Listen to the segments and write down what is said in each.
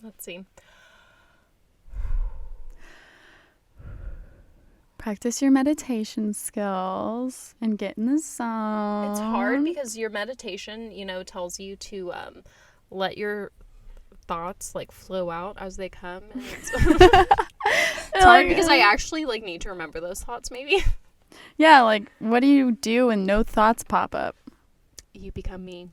Let's see. Practice your meditation skills and get in the zone. It's hard because your meditation, tells you to let your thoughts like flow out as they come. And it's hard because I actually like need to remember those thoughts maybe. Yeah, like what do you do when no thoughts pop up? You become me.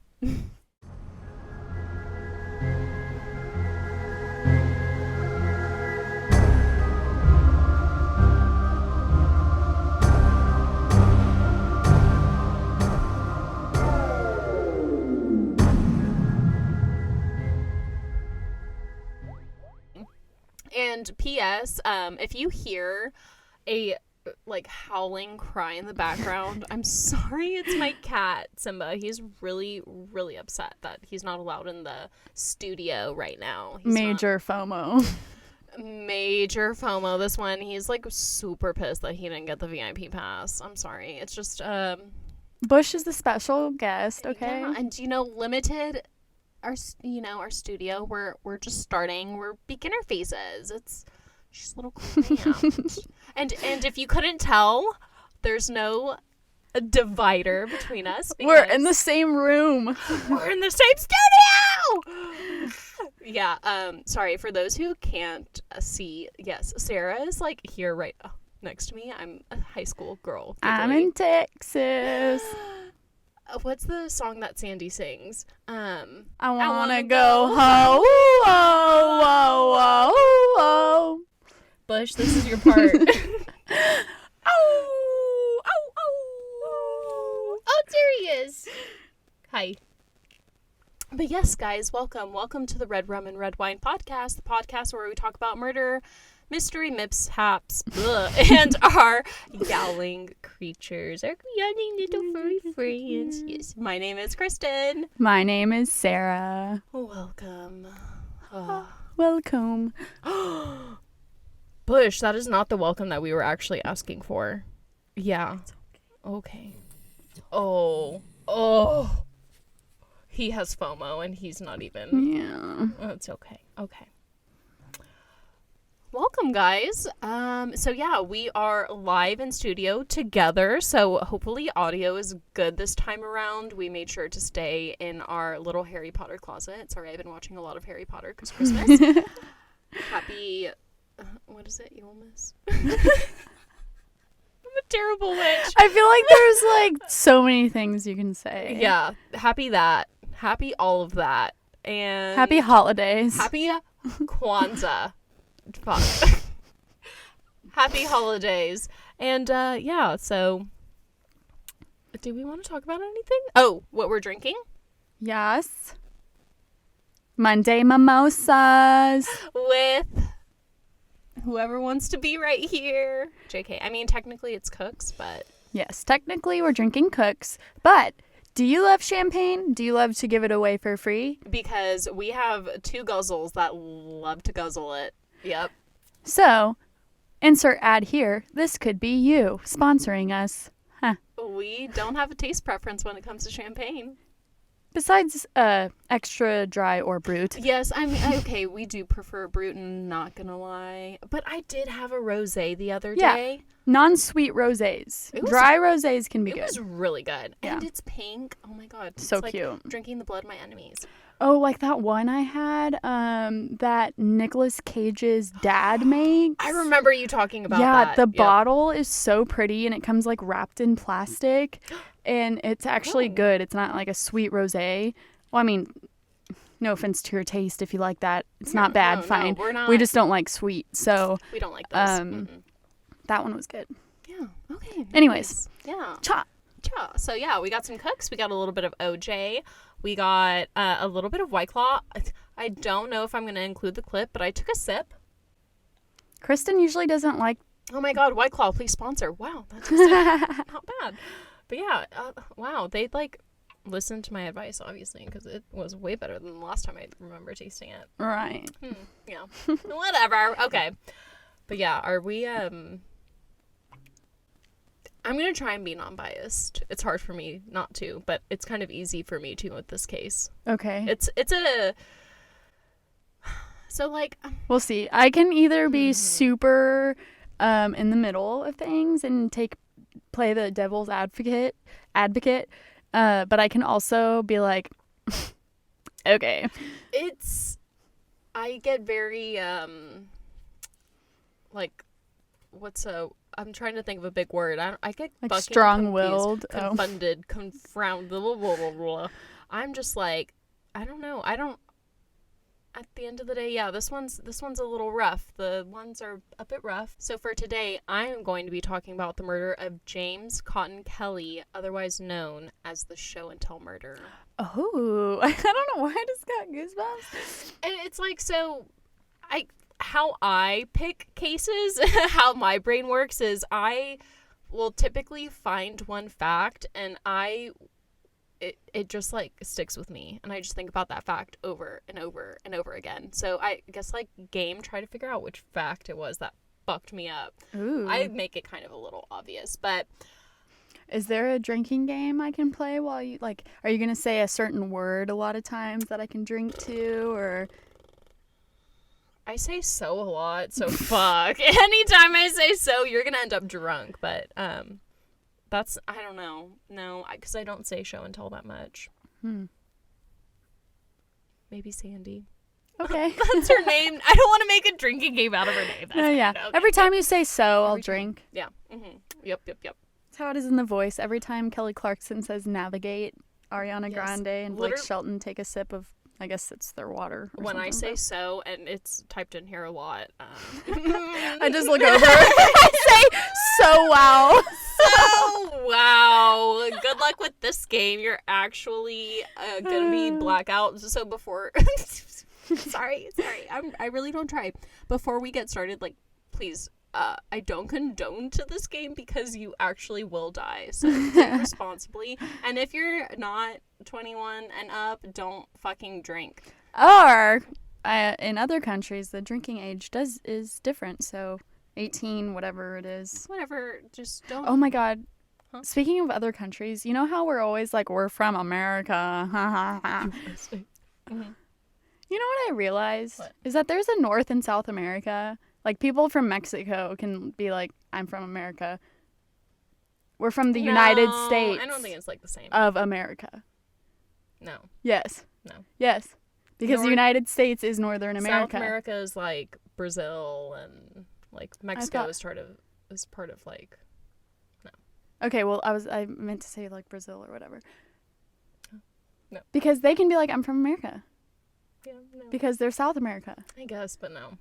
And P.S. If you hear a howling cry in the background, I'm sorry, it's my cat Simba. He's really, really upset that he's not allowed in the studio right now. Major FOMO. Major FOMO. This one, he's like super pissed that he didn't get the VIP pass. I'm sorry. It's just Bush is the special guest, okay? Yeah, and limited. Our studio, we're just starting. We're beginner phases. It's just a little cramped. and if you couldn't tell, there's no divider between us. We're in the same room. We're in the same studio. Yeah. Sorry for those who can't see. Yes, Sarah is like here right next to me. I'm a high school girl. I'm in Texas. What's the song that Sandy sings? I wanna go home. Whoa, whoa, whoa, whoa. Bush, this is your part. Oh, oh, there he is. Hi. But yes, guys, welcome to the Red Rum and Red Wine podcast, the podcast where we talk about murder, mystery, mishaps, and our yowling creatures, our yowling little furry friends. Yes, my name is Kristen. My name is Sarah. Welcome. Welcome. Bush, that is not the welcome that we were actually asking for. Yeah. Okay. Oh. He has FOMO and he's not even. Yeah. It's okay. Okay. Welcome, guys. So yeah, we are live in studio together. So hopefully audio is good this time around. We made sure to stay in our little Harry Potter closet. Sorry, I've been watching a lot of Harry Potter because Christmas. Happy, what is it? Yulmus? I'm a terrible witch. I feel like there's like so many things you can say. Yeah. Happy that. Happy all of that. And happy holidays. Happy Kwanzaa. Fuck. Happy holidays. And yeah, so do we want to talk about anything? Oh, what we're drinking? Yes. Monday mimosas. With whoever wants to be right here. JK. I mean, technically it's Cook's, but yes, technically we're drinking Cook's, but do you love champagne? Do you love to give it away for free? Because we have two guzzles that love to guzzle it. Yep. So, insert ad here. This could be you sponsoring us. Huh. We don't have a taste preference when it comes to champagne. Besides extra dry or brut. Yes, okay, we do prefer brut, not gonna lie. But I did have a rosé the other day. Non-sweet rosés. Dry rosés can be good. It was really good. Yeah. And it's pink. Oh my god. It's so like cute. Drinking the blood of my enemies. Oh, like that one I had that Nicolas Cage's dad makes. I remember you talking about that. Yeah, the bottle is so pretty and it comes like wrapped in plastic and it's actually good. It's not like a sweet rosé. Well, I mean, no offense to your taste if you like that. It's not bad, fine. No, we're not. We just don't like sweet. So we don't like this. That one was good. Yeah. Okay. Anyways. Nice. Yeah. Cha. So yeah, we got some Cooks. We got a little bit of OJ. We got a little bit of White Claw. I don't know if I'm going to include the clip, but I took a sip. Kristen usually doesn't like... Oh my god, White Claw, please sponsor. Wow, that's not bad. But yeah, wow, they listened to my advice, obviously, because it was way better than the last time I remember tasting it. Right. Yeah. Whatever. Okay. But yeah, are we... I'm going to try and be non-biased. It's hard for me not to, but it's kind of easy for me to with this case. Okay. It's So, like... We'll see. I can either be super in the middle of things and play the devil's advocate, but I can also be like, okay. I get very, like, I'm trying to think of a big word. I get like fucking strong-willed, confunded, confounded. Blah, blah, blah, blah. I'm just like, I don't know. At the end of the day, yeah, this one's a little rough. The ones are a bit rough. So for today, I am going to be talking about the murder of James Cotton Kelly, otherwise known as the Show and Tell murder. Oh, I don't know why I just got goosebumps. And it's like, so how I pick cases, how my brain works is I will typically find one fact and it just like sticks with me and I just think about that fact over and over and over again. So I guess like try to figure out which fact it was that fucked me up. Ooh. I make it kind of a little obvious, but is there a drinking game I can play while you like? Are you gonna say a certain word a lot of times that I can drink to, or? I say so a lot, so fuck. Anytime I say so, you're gonna end up drunk. But that's I don't know. No, because I don't say show and tell that much. Maybe Sandy. Okay. That's her name. I don't want to make a drinking game out of her name. No, yeah. Okay. Every time you say so, I'll drink. Yeah. Yep. That's how it is in The Voice. Every time Kelly Clarkson says navigate, Ariana Grande and Blake Shelton take a sip of, I guess it's their water. When I say so, and it's typed in here a lot. I just look over. I say so wow. So wow. Good luck with this game. You're actually gonna be blackout. So before, sorry. I really don't try. Before we get started, like, please. I don't condone to this game because you actually will die. So drink responsibly. And if you're not 21 and up, don't fucking drink. Or in other countries, the drinking age is different. So 18, whatever it is. Whatever. Just don't. Oh my God. Huh? Speaking of other countries, you know how we're always like, we're from America. Mm-hmm. You know what I realized? What? Is that there's a North and South America. Like, people from Mexico can be like, I'm from America. We're from the United States. I don't think it's like the same. Of America. No. Yes. No. Yes. Because the United States is Northern America. South America is like Brazil and like Mexico is part of like no. Okay, well I meant to say like Brazil or whatever. No. Because they can be like, I'm from America. Yeah, no. Because they're South America. I guess, but no.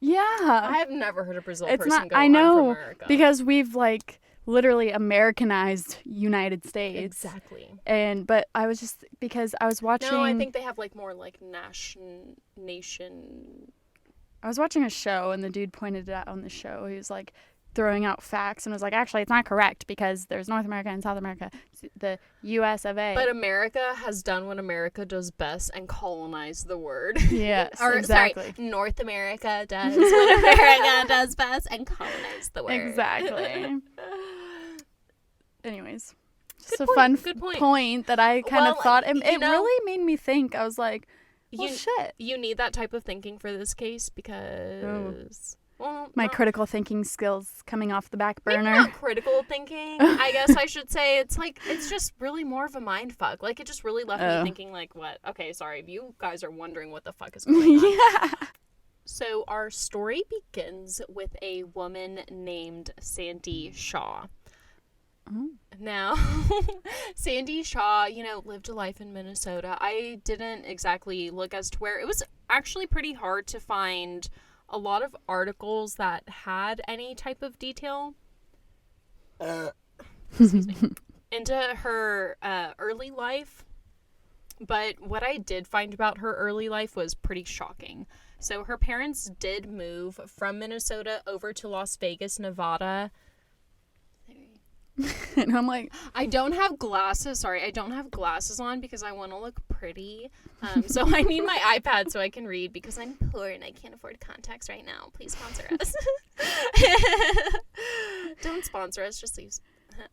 Yeah. I have never heard a Brazil person go, I know, I'm from America. because we've like literally Americanized United States. Exactly. But I was just, because I was watching. No, I think they have like more like nation. I was watching a show and the dude pointed it out on the show. He was like throwing out facts and was like, actually, it's not correct because there's North America and South America, the U.S. of A. But America has done what America does best and colonized the word. Yes, or, exactly. Sorry, North America does what America does best and colonized the word. Exactly. Anyways, just Good a point, fun good point. point that I kind of thought. It you know, really made me think. I was like, well, shit. You need that type of thinking for this case because... Well, my critical thinking skills coming off the back burner. Maybe not critical thinking. I guess I should say it's just really more of a mind fuck. Like, it just really left me thinking, like, what? Okay, sorry. If you guys are wondering what the fuck is going on. Yeah. So our story begins with a woman named Sandy Shaw. Oh. Now, Sandy Shaw, lived a life in Minnesota. I didn't exactly look as to where. It was actually pretty hard to find a lot of articles that had any type of detail excuse me, into her early life. But what I did find about her early life was pretty shocking. So her parents did move from Minnesota over to Las Vegas, Nevada. And I'm like, I don't have glasses. Sorry, I don't have glasses on because I want to look pretty. So I need my iPad so I can read because I'm poor and I can't afford contacts right now. Please sponsor us. Don't sponsor us. Just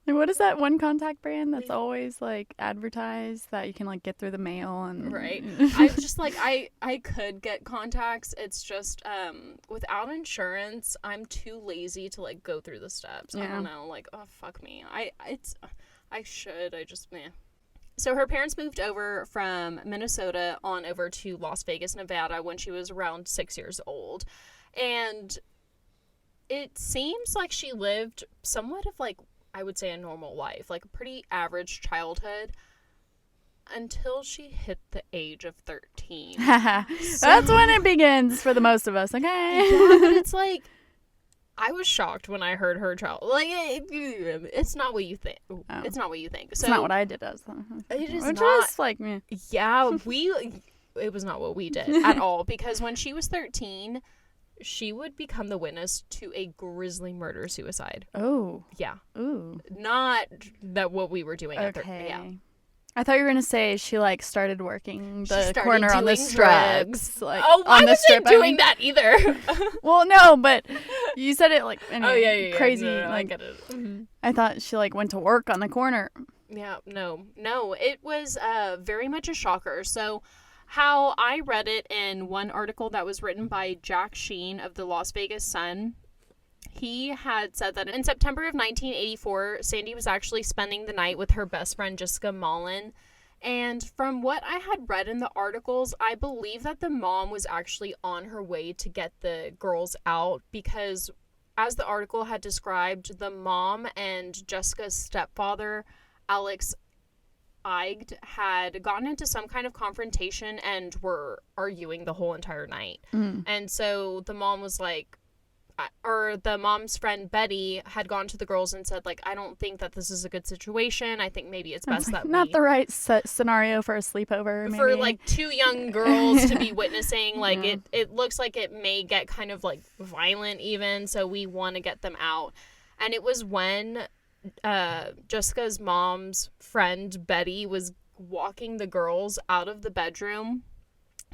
Like, what is that one contact brand that's always like advertised that you can like get through the mail and Right. I'm just like, I could get contacts. It's just without insurance, I'm too lazy to like go through the steps. I Yeah. don't know, like, oh fuck me. I should. I just meh. So her parents moved over from Minnesota on over to Las Vegas, Nevada when she was around 6 years old. And it seems like she lived somewhat of like, I would say, a normal life, like a pretty average childhood until she hit the age of 13. That's when it begins for the most of us. Okay. Yeah, but it's like, I was shocked when I heard her child. Like, it's not what you think. Oh. It's not what you think. It's So not what I did as it is which not. is like me. Yeah, it was not what we did at all, because when she was 13, she would become the witness to a grisly murder-suicide. Oh. Yeah. Ooh. Not that what we were doing at Okay. yeah. I thought you were gonna say she like started working the started corner on the doing strips, like Oh, I on the wasn't strip. doing that either. Well, no, but you said it like Oh, yeah. crazy. No, I like get it. Mm-hmm. I thought she like went to work on the corner. Yeah, no. It was very much a shocker. So, how I read it in one article that was written by Jack Sheen of the Las Vegas Sun, he had said that in September of 1984, Sandy was actually spending the night with her best friend Jessica Mullen. And from what I had read in the articles, I believe that the mom was actually on her way to get the girls out because, as the article had described, the mom and Jessica's stepfather, Alex Eigd, had gotten into some kind of confrontation and were arguing the whole entire night. And so the mom was like, or the mom's friend Betty had gone to the girls and said, like, I don't think that this is a good situation. I think maybe it's best that Not we... the right scenario for a sleepover. Maybe. For, like, two young girls to be witnessing. Like, it looks like it may get kind of, like, violent even, so we want to get them out. And it was when Jessica's mom's friend Betty was walking the girls out of the bedroom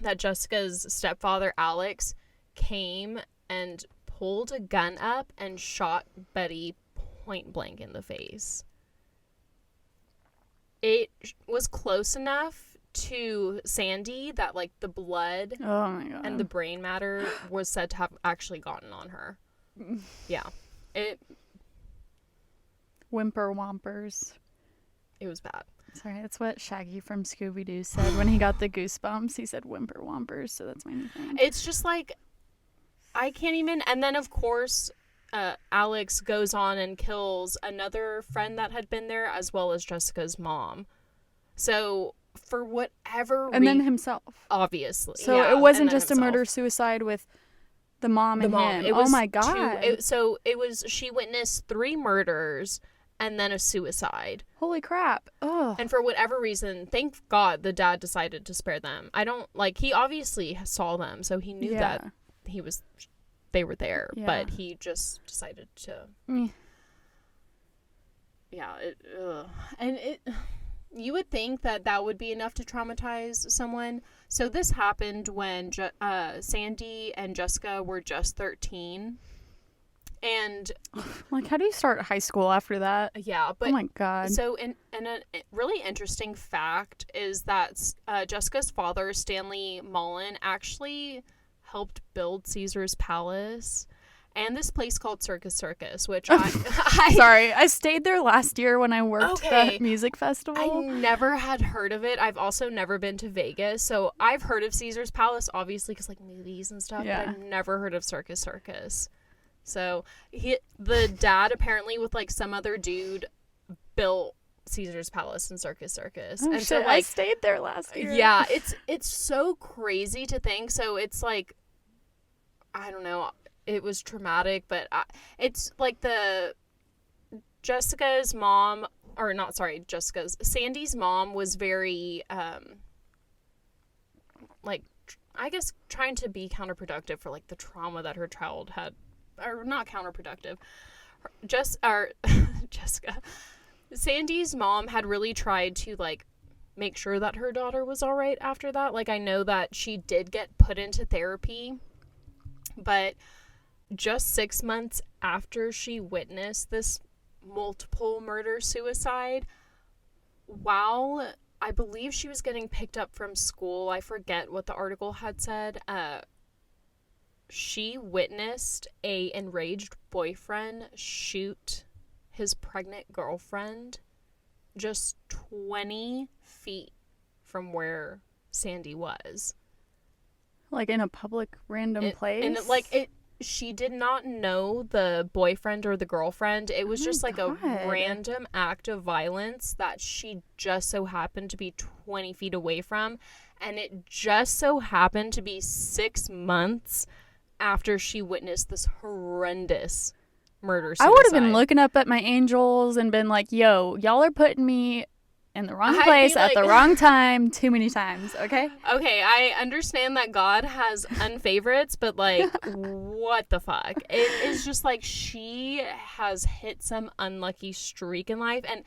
that Jessica's stepfather, Alex, came and pulled a gun up and shot Betty point blank in the face. It was close enough to Sandy that, like, the blood Oh my god. and the brain matter was said to have actually gotten on her. Yeah. It Whimper Whompers. was bad. Sorry, that's what Shaggy from Scooby-Doo said when he got the goosebumps. He said Whimper Whompers, so that's my new thing. It's just like, I can't even. And then, of course, Alex goes on and kills another friend that had been there, as well as Jessica's mom. So, for whatever reason... And then himself. Obviously. So yeah, it wasn't and then just a himself. murder-suicide with the mom and him. It was oh my god. she witnessed 3 murders and then a suicide. Holy crap. Oh. And for whatever reason, thank God the dad decided to spare them. He obviously saw them, so he knew that they were there, but he just decided to. You would think that would be enough to traumatize someone. So this happened when Sandy and Jessica were just 13. And like, how do you start high school after that? yeah, but oh my god. So and a really interesting fact is that Jessica's father, Stanley Mullen, actually helped build Caesar's Palace and this place called Circus, which Sorry, I stayed there last year when I worked the music festival. I never had heard of it. I've also never been to Vegas, so I've heard of Caesar's Palace, obviously, because, like, movies and stuff, but I've never heard of Circus. So the dad, apparently with, like, some other dude, built Caesar's Palace and Circus. Oh, and shit, so, like, I stayed there last year. Yeah, it's so crazy to think. So it's like, I don't know, it was traumatic, but it's like Sandy's mom was very like, I guess, trying to be counterproductive for, like, the trauma that her child had, or not counterproductive. Jessica, Sandy's mom had really tried to, like, make sure that her daughter was all right after that. Like, I know that she did get put into therapy, but just 6 months after she witnessed this multiple murder-suicide. While I believe she was getting picked up from school, I forget what the article had said, she witnessed a enraged boyfriend shoot his pregnant girlfriend just 20 feet from where Sandy was. Like in a public random place? And she did not know the boyfriend or the girlfriend. It was just like a random act of violence that she just so happened to be 20 feet away from. And it just so happened to be 6 months after she witnessed this horrendous murder-suicide. I would have been looking up at my angels and been like, yo, y'all are putting me in the wrong place at the wrong time too many times, okay? Okay, I understand that God has unfavorites, but like, what the fuck? It is just like she has hit some unlucky streak in life, and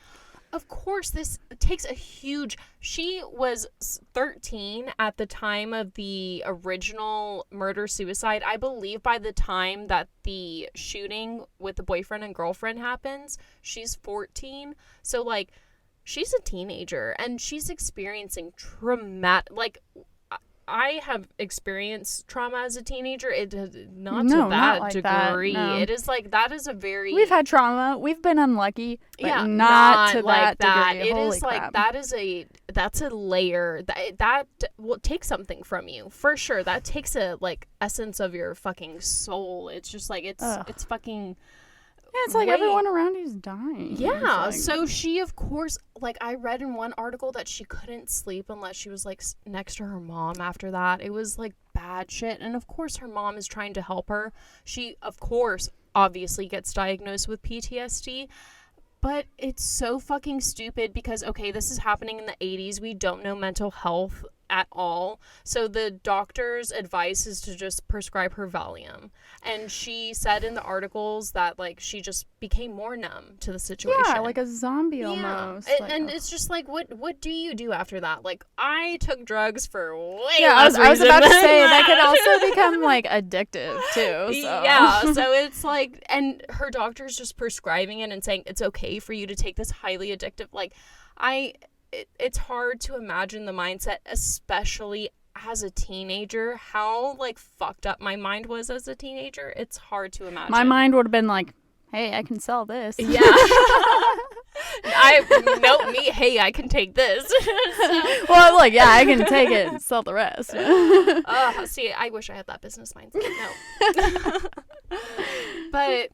of course this takes a huge... She was 13 at the time of the original murder-suicide. I believe by the time that the shooting with the boyfriend and girlfriend happens, she's 14. So, like, she's a teenager, and she's experiencing traumatic... Like, I have experienced trauma as a teenager. It not to that like degree. That, no. It is like, that is a very... We've had trauma. We've been unlucky, but not to like that degree. It Holy is crap. like, that's a layer that will take something from you for sure. That takes a like essence of your fucking soul. It's just like it's fucking... Yeah, it's like everyone around you's dying. Yeah, like... so she, of course, like, I read in one article that she couldn't sleep unless she was, like, next to her mom after that. It was, like, bad shit. And, of course, her mom is trying to help her. She, of course, obviously gets diagnosed with PTSD. But it's so fucking stupid because, okay, this is happening in the 80s. We don't know mental health at all. So the doctor's advice is to just prescribe her Valium. And she said in the articles that, like, she just became more numb to the situation. Yeah, like a zombie almost. And it's just like, what do you do after that? Like, I took drugs for way I was about to say that could also become, like, addictive, too. So. Yeah, so it's like, and her doctor's just prescribing it and saying it's okay for you to take this highly addictive, like, it's hard to imagine the mindset, especially as a teenager, how, like, fucked up my mind was as a teenager. It's hard to imagine. My mind would have been like, hey, I can sell this. Yeah. Hey, I can take this. Well, like, yeah, I can take it and sell the rest. See, I wish I had that business mindset. No. But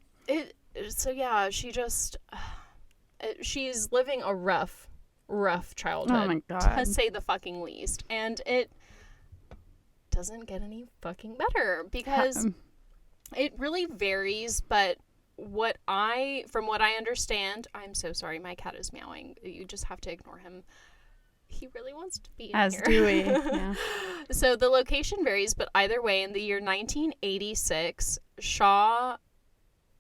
so yeah, she's living a rough childhood. Oh my God. To say the fucking least. And it doesn't get any fucking better because it really varies, but from what I understand, I'm so sorry, my cat is meowing. You just have to ignore him. He really wants to be in As here. do we. Yeah. So the location varies, but either way, in the year 1986,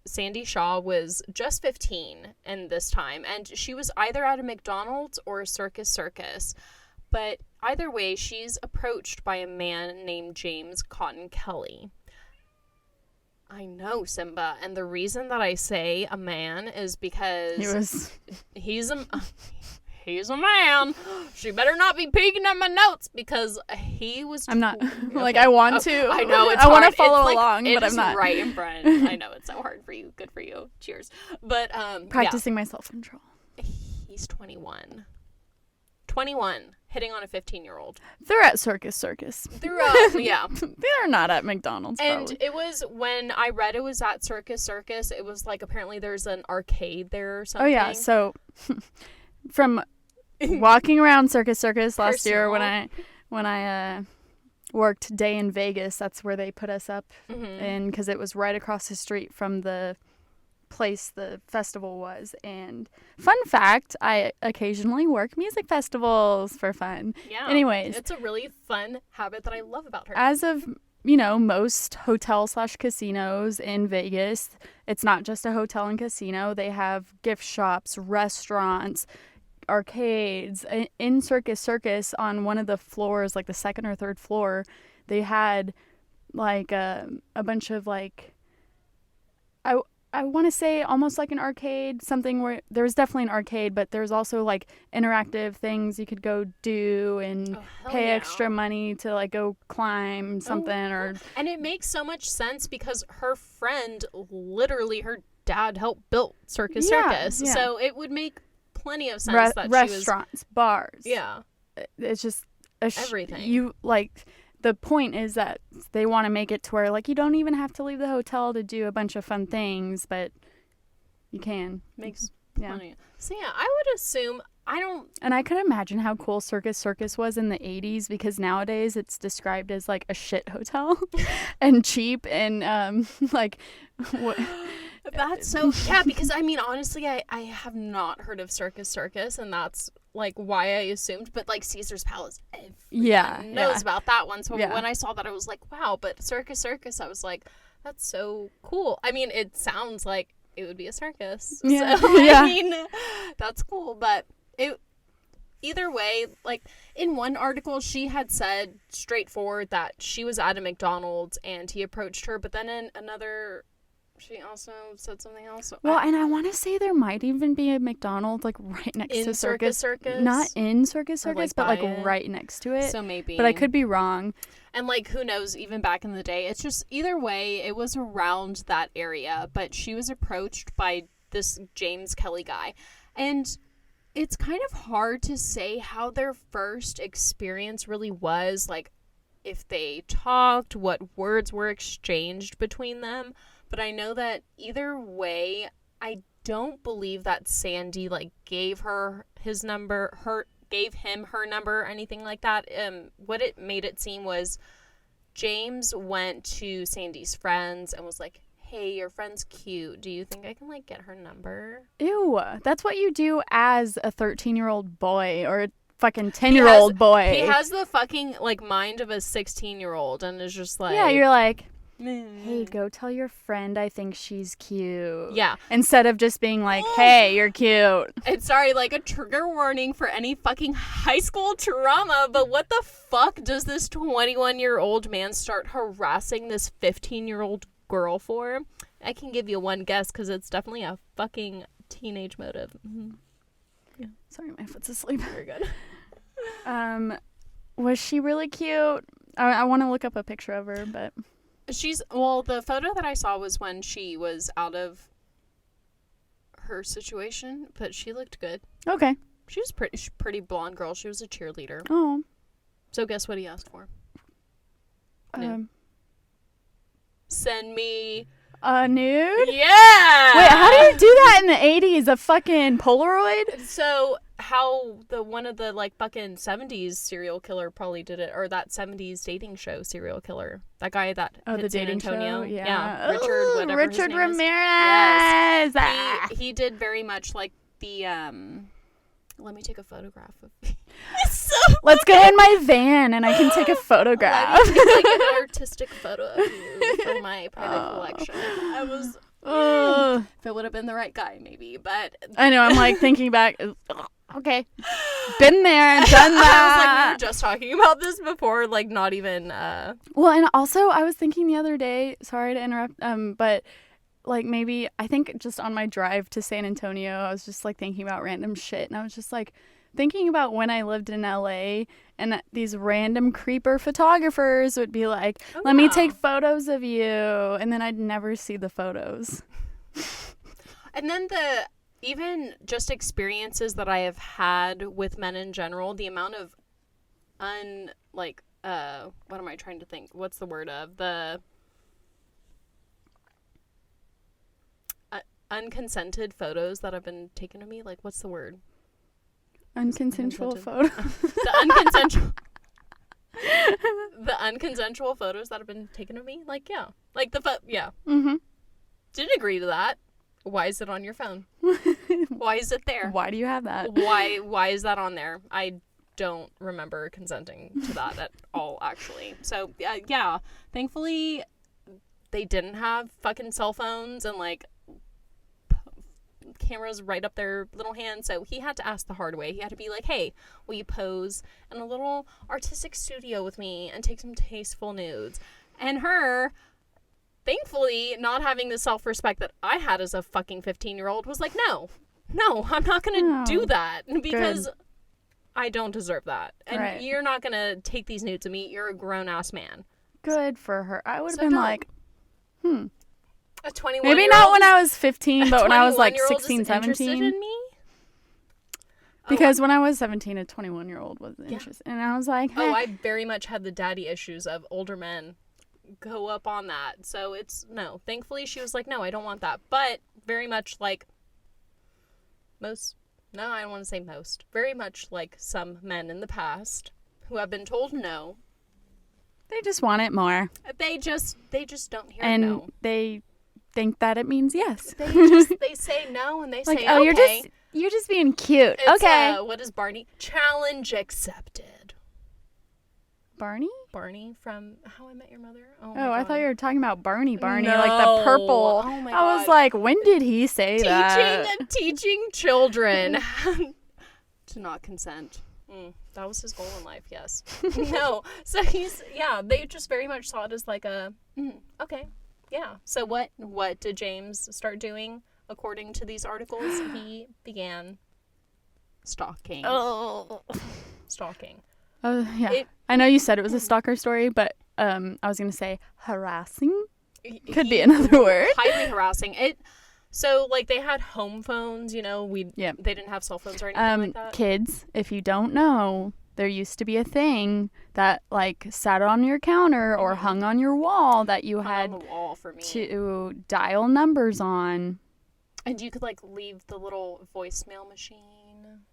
Sandy Shaw was just 15 in this time, and she was either at a McDonald's or a circus. But either way, she's approached by a man named James Cotton Kelly. I know, Simba, and the reason that I say a man is because he's a man. She better not be peeking at my notes because he was... I'm not... Like, I want to. I know, it's I hard. want to follow it's along, but I'm not. Right in front. I know, it's so hard for you. Good for you. Cheers. But, practicing my self-control. He's 21. 21. Hitting on a 15-year-old. They're at circus. Yeah. They're not at McDonald's, And probably. it was, when I read it was at circus, it was like, apparently there's an arcade there or something. Oh, yeah. So, from walking around circus last year when I worked day in Vegas, that's where they put us up. And because it was right across the street from the place the festival was. And fun fact, I occasionally work music festivals for fun. Yeah. Anyways, it's a really fun habit that I love about her. As of, most hotel/casinos in Vegas, it's not just a hotel and casino. They have gift shops, restaurants, arcades. In Circus on one of the floors, like the second or third floor, they had like a bunch of like, I want to say almost like an arcade, something where there's definitely an arcade, but there's also like interactive things you could go do and pay extra money to like go climb something or. And it makes so much sense because her friend, literally her dad helped build Circus. So it would make plenty of sense that restaurants, bars. Yeah. It's just everything. You like. The point is that they want to make it to where, like, you don't even have to leave the hotel to do a bunch of fun things, but you can. Makes plenty. So, yeah, I would assume, And I could imagine how cool Circus was in the 80s, because nowadays it's described as, like, a shit hotel and cheap and, like... what. That's so... Yeah, because, I mean, honestly, I have not heard of Circus, and that's... like why I assumed, but like Caesar's Palace, everyone knows about that one. So when I saw that, I was like, wow. But Circus, I was like, that's so cool. I mean, it sounds like it would be a circus. Yeah. So, I mean, that's cool. But either way, like in one article, she had said straightforward that she was at a McDonald's and he approached her. But then in another, she also said something else. Well, and I want to say there might even be a McDonald's like right next to Circus. Not in Circus, but like right next to it. So maybe. But I could be wrong. And like, who knows, even back in the day. It's just, either way, it was around that area. But she was approached by this James Kelly guy. And it's kind of hard to say how their first experience really was. Like, if they talked, what words were exchanged between them. But I know that either way, I don't believe that Sandy like gave him her number or anything like that. What it made it seem was James went to Sandy's friends and was like, hey, your friend's cute. Do you think I can like get her number? Ew, that's what you do as a 13-year-old boy or a fucking 10-year-old boy. He has the fucking like mind of a 16-year-old and is just like, yeah, you're like, hey, go tell your friend I think she's cute. Yeah. Instead of just being like, hey, you're cute. And sorry, like a trigger warning for any fucking high school trauma, but what the fuck does this 21-year-old man start harassing this 15-year-old girl for? I can give you one guess because it's definitely a fucking teenage motive. Mm-hmm. Yeah. Sorry, my foot's asleep. You're good. Was she really cute? I want to look up a picture of her, but... the photo that I saw was when she was out of her situation, but she looked good. Okay. She was pretty blonde girl. She was a cheerleader. Oh. So guess what he asked for? Send me a nude? Yeah! Wait, how do you do that in the 80s? A fucking Polaroid? So how one of the like fucking 70s serial killer probably did it, or that 70s dating show serial killer, that guy that the San dating Antonio, show, yeah. Richard Ramirez. Yes. He did very much like the let me take a photograph of let's go in my van and I can take a photograph. Let me take like an artistic photo of you for my private collection. I was if it would have been the right guy maybe, but I know, I'm like thinking back. Okay, been there, done that. I was like, we were just talking about this before, like not even well, and also I was thinking the other day, sorry to interrupt, but like maybe I think just on my drive to San Antonio, I was just like thinking about random shit, and I was just like thinking about when I lived in LA and these random creeper photographers would be like, let me take photos of you, and then I'd never see the photos. And then even just experiences that I have had with men in general, the amount of what am I trying to think? What's the word of? The unconsented photos that have been taken of me. Like, what's the word? Unconsensual photos. The unconsensual photos that have been taken of me. Like, yeah. Like, yeah. Mm-hmm. Didn't agree to that. Why is it on your phone? Why is it there? Why do you have that? Why is that on there? I don't remember consenting to that at all, actually. So, yeah. Thankfully, they didn't have fucking cell phones and, like, cameras right up their little hand. So he had to ask the hard way. He had to be like, hey, will you pose in a little artistic studio with me and take some tasteful nudes? And her... thankfully, not having the self-respect that I had as a fucking 15-year-old was like, no, I'm not gonna do that because I don't deserve that, and you're not gonna take these nudes of me. You're a grown-ass man. Good for her. I would have been like, a 21. Maybe not when I was 15, but when I was like 16, 17. Interested in me? Because when I was 17, a 21-year-old was interested. And I was like, hey. I very much had the daddy issues of older men go up on that. So it's, no. Thankfully, she was like, no, I don't want that. But very much like most, no, I don't want to say most. Very much like some men in the past who have been told no. They just want it more. They just don't hear and no. And they think that it means yes. They say no and they like, say, oh, okay. You're just being cute. It's, okay. What is Barney? Challenge accepted. Barney? Barney from How I Met Your Mother. Oh, I thought you were talking about Barney, No. like the purple. Oh my I God. was like, when did he say that? Teaching children to not consent. That was his goal in life, yes. No. So they just very much saw it as like a, okay, yeah. So what did James start doing? According to these articles, he began stalking. Oh. Stalking. Yeah. I know you said it was a stalker story, but I was going to say harassing. Could be another word. Highly harassing. So, like, they had home phones, they didn't have cell phones or anything like that. Kids, if you don't know, there used to be a thing that, like, sat on your counter or hung on your wall that you had on the wall for me. To dial numbers on. And you could, like, leave the little voicemail machine.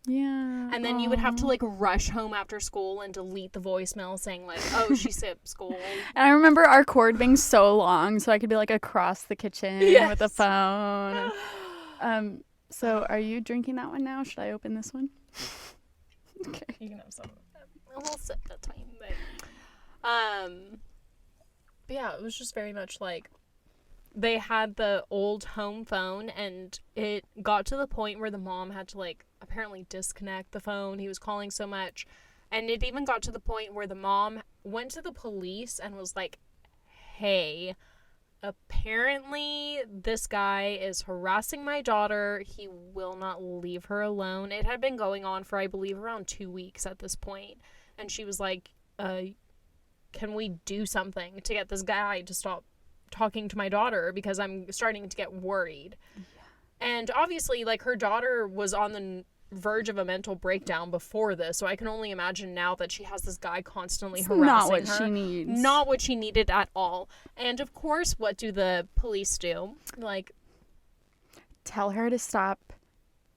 Yeah. And then you would have to, like, rush home after school and delete the voicemail saying, like, oh, she skipped school. And I remember our cord being so long, so I could be, like, across the kitchen with a phone. So are you drinking that one now? Should I open this one? Okay. You can have some. We'll sip that time. But yeah, it was just very much like, they had the old home phone, and it got to the point where the mom had to, like, apparently disconnect the phone. He was calling so much. And it even got to the point where the mom went to the police and was like, hey, apparently this guy is harassing my daughter. He will not leave her alone. It had been going on for, I believe, around 2 weeks at this point. And she was like, can we do something to get this guy to stop talking to my daughter, because I'm starting to get worried. And obviously, like, her daughter was on the verge of a mental breakdown before this, so I can only imagine now that she has this guy constantly harassing her. Not what she needs. Not what she needed at all. And of course, what do the police do? Like, tell her to stop,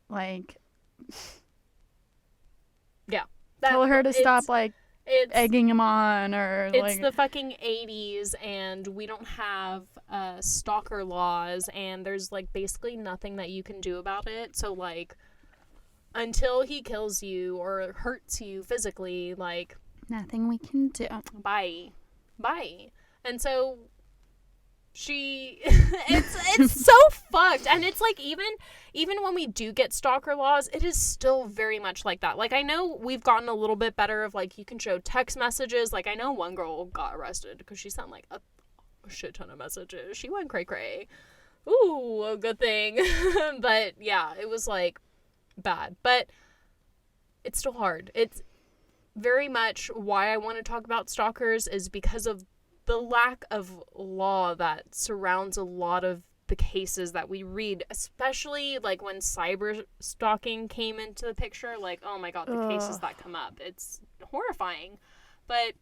like, tell her to stop, like, egging him on, or it's the fucking 80s, and we don't have stalker laws, and there's, like, basically nothing that you can do about it. So, like, until he kills you or hurts you physically, like, nothing we can do. Bye. And so she it's so fucked. And it's like, even when we do get stalker laws, it is still very much like that. Like, I know we've gotten a little bit better of, like, you can show text messages. Like, I know one girl got arrested because she sent, like, a shit ton of messages. She went cray. Ooh, a good thing. But yeah, it was, like, bad. But it's still hard. It's very much why I want to talk about stalkers, is because of the lack of law that surrounds a lot of the cases that we read, especially, like, when cyber stalking came into the picture. Like, oh my God, the cases that come up, it's horrifying. But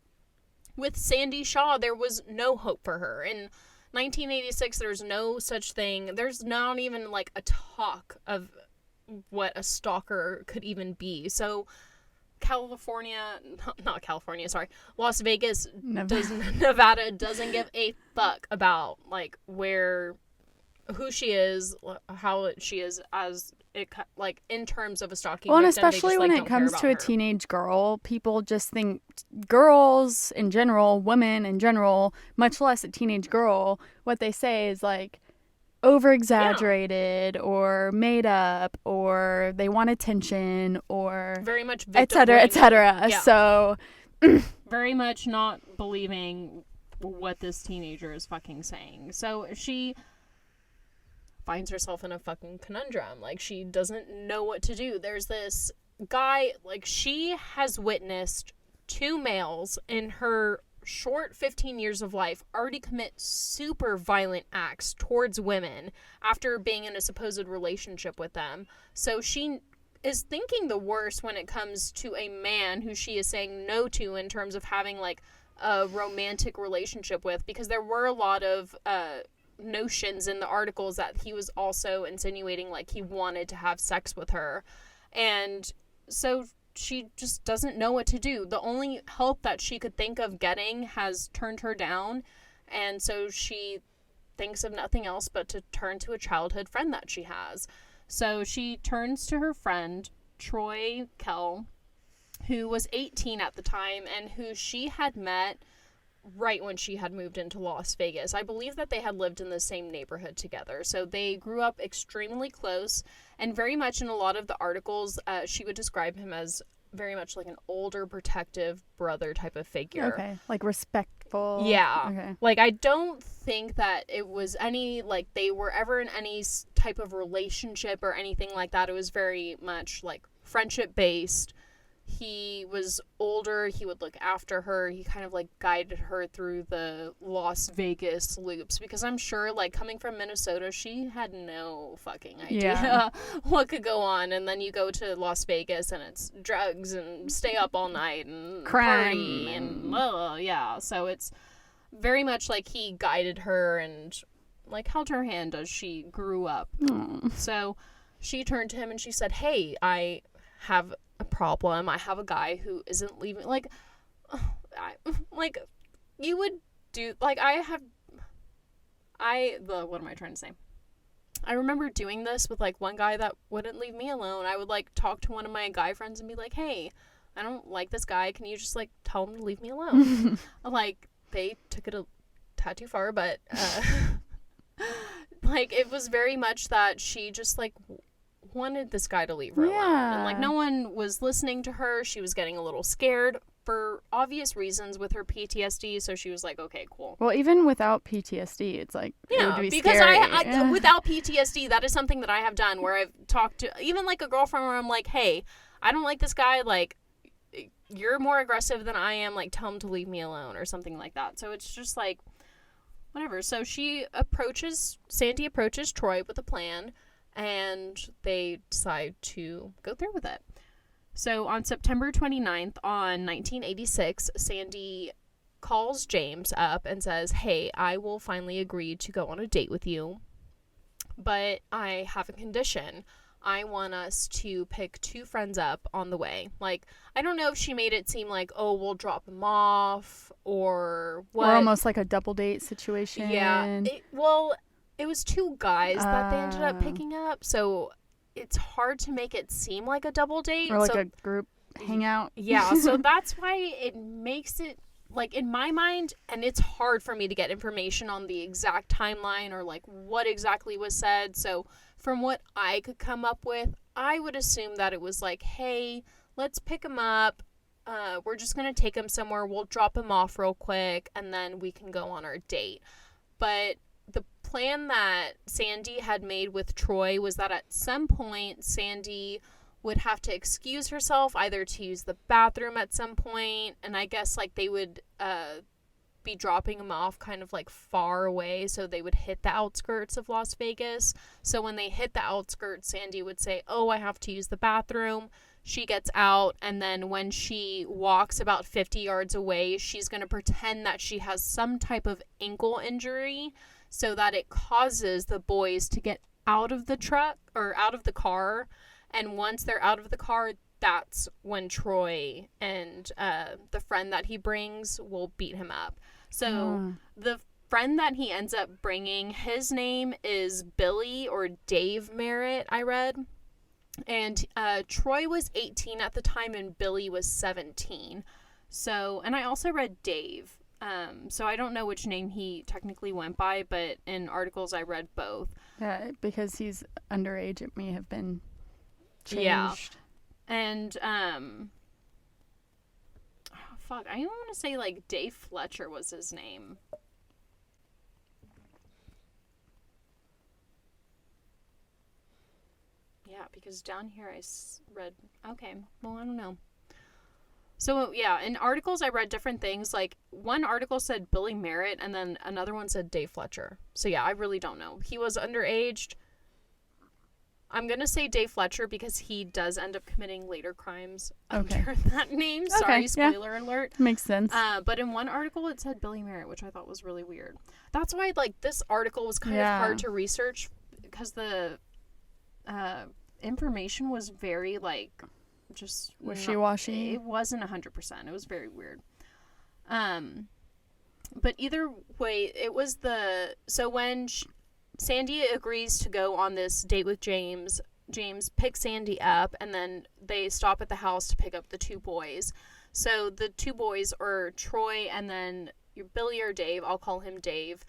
with Sandy Shaw, there was no hope for her. In 1986, there's no such thing. There's not even, like, a talk of what a stalker could even be. So Las Vegas, Nevada doesn't give a fuck about, like, who she is, how she is as it, like, in terms of a stalking victim. And especially when it comes to a teenage girl, people just think girls in general, women in general, much less a teenage girl, what they say is, like, over-exaggerated or made up, or they want attention, or very much etc. etc. Yeah. So very much not believing what this teenager is fucking saying. So she finds herself in a fucking conundrum. Like, she doesn't know what to do. There's this guy, like, she has witnessed 2 males in her short 15 years of life already commit super violent acts towards women after being in a supposed relationship with them. So she is thinking the worst when it comes to a man who she is saying no to in terms of having, like, a romantic relationship with, because there were a lot of notions in the articles that he was also insinuating, like, he wanted to have sex with her. And so she just doesn't know what to do. The only help that she could think of getting has turned her down, and so she thinks of nothing else but to turn to a childhood friend that she has. So she turns to her friend, Troy Kell, who was 18 at the time and who she had met right when she had moved into Las Vegas. I believe that they had lived in the same neighborhood together. So they grew up extremely close, and very much in a lot of the articles, she would describe him as very much like an older, protective brother type of figure. Okay, like respectful. Yeah. Okay. Like, I don't think that it was any, like, they were ever in any type of relationship or anything like that. It was very much, like, friendship-based. He was older. He would look after her. He kind of, like, guided her through the Las Vegas loops, because I'm sure, like, coming from Minnesota, she had no fucking idea what could go on. And then you go to Las Vegas and it's drugs and stay up all night and crime party and yeah. So it's very much like he guided her and, like, held her hand as she grew up. So she turned to him and she said, "Hey, I have a problem. I have a guy who isn't leaving." Like, you would do, like, what am I trying to say? I remember doing this with, like, one guy that wouldn't leave me alone. I would, like, talk to one of my guy friends and be like, "Hey, I don't like this guy. Can you just, like, tell him to leave me alone?" Like, they took it a tad too far, but, like, it was very much that she just, like, wanted this guy to leave her alone. And, like, no one was listening to her. She was getting a little scared for obvious reasons with her PTSD, so she was like, okay, cool. Well, even without PTSD, it's like, yeah, it would be because scary. without PTSD, that is something that I have done where I've talked to even, like, a girlfriend where I'm like, "Hey, I don't like this guy, like, you're more aggressive than I am, like, tell him to leave me alone," or something like that. So it's just like, whatever. So Sandy approaches Troy with a plan, and they decide to go through with it. So on September 29th, on 1986, Sandy calls James up and says, "Hey, I will finally agree to go on a date with you, but I have a condition. I want us to pick 2 friends up on the way." Like, I don't know if she made it seem like, oh, we'll drop them off or what. Or almost like a double date situation. Yeah. It was 2 guys that they ended up picking up, so it's hard to make it seem like a double date. Or like a group hangout. Yeah, so that's why it makes it, like, in my mind, and it's hard for me to get information on the exact timeline or, like, what exactly was said. So from what I could come up with, I would assume that it was like, "Hey, let's pick him up. We're just going to take him somewhere. We'll drop him off real quick, and then we can go on our date." But the plan that Sandy had made with Troy was that at some point Sandy would have to excuse herself, either to use the bathroom at some point, and I guess, like, they would be dropping him off kind of, like, far away, so they would hit the outskirts of Las Vegas. So when they hit the outskirts, Sandy would say, "Oh, I have to use the bathroom." She gets out, and then when she walks about 50 yards away, she's going to pretend that she has some type of ankle injury so that it causes the boys to get out of the truck or out of the car. And once they're out of the car, that's when Troy and the friend that he brings will beat him up. So the friend that he ends up bringing, his name is Billy or Dave Merritt, I read. And Troy was 18 at the time and Billy was 17. So, and I also read Dave. So I don't know which name he technically went by, but in articles I read both. Yeah, because he's underage, it may have been changed. Yeah. And, I want to say, like, Dave Fletcher was his name. Yeah, because down here I read, okay, well, I don't know. So, yeah, in articles I read different things. Like, one article said Billy Merritt, and then another one said Dave Fletcher. So, yeah, I really don't know. He was underaged. I'm going to say Dave Fletcher because he does end up committing later crimes under that name. Sorry, spoiler alert. Makes sense. But in one article, it said Billy Merritt, which I thought was really weird. That's why, like, this article was kind of hard to research because the information was very, like, just... wishy-washy? It wasn't 100%. It was very weird. But either way, it was the... So when... Sandy agrees to go on this date with James. James picks Sandy up, and then they stop at the house to pick up the two boys. So the two boys are Troy and then Billy or Dave. I'll call him Dave.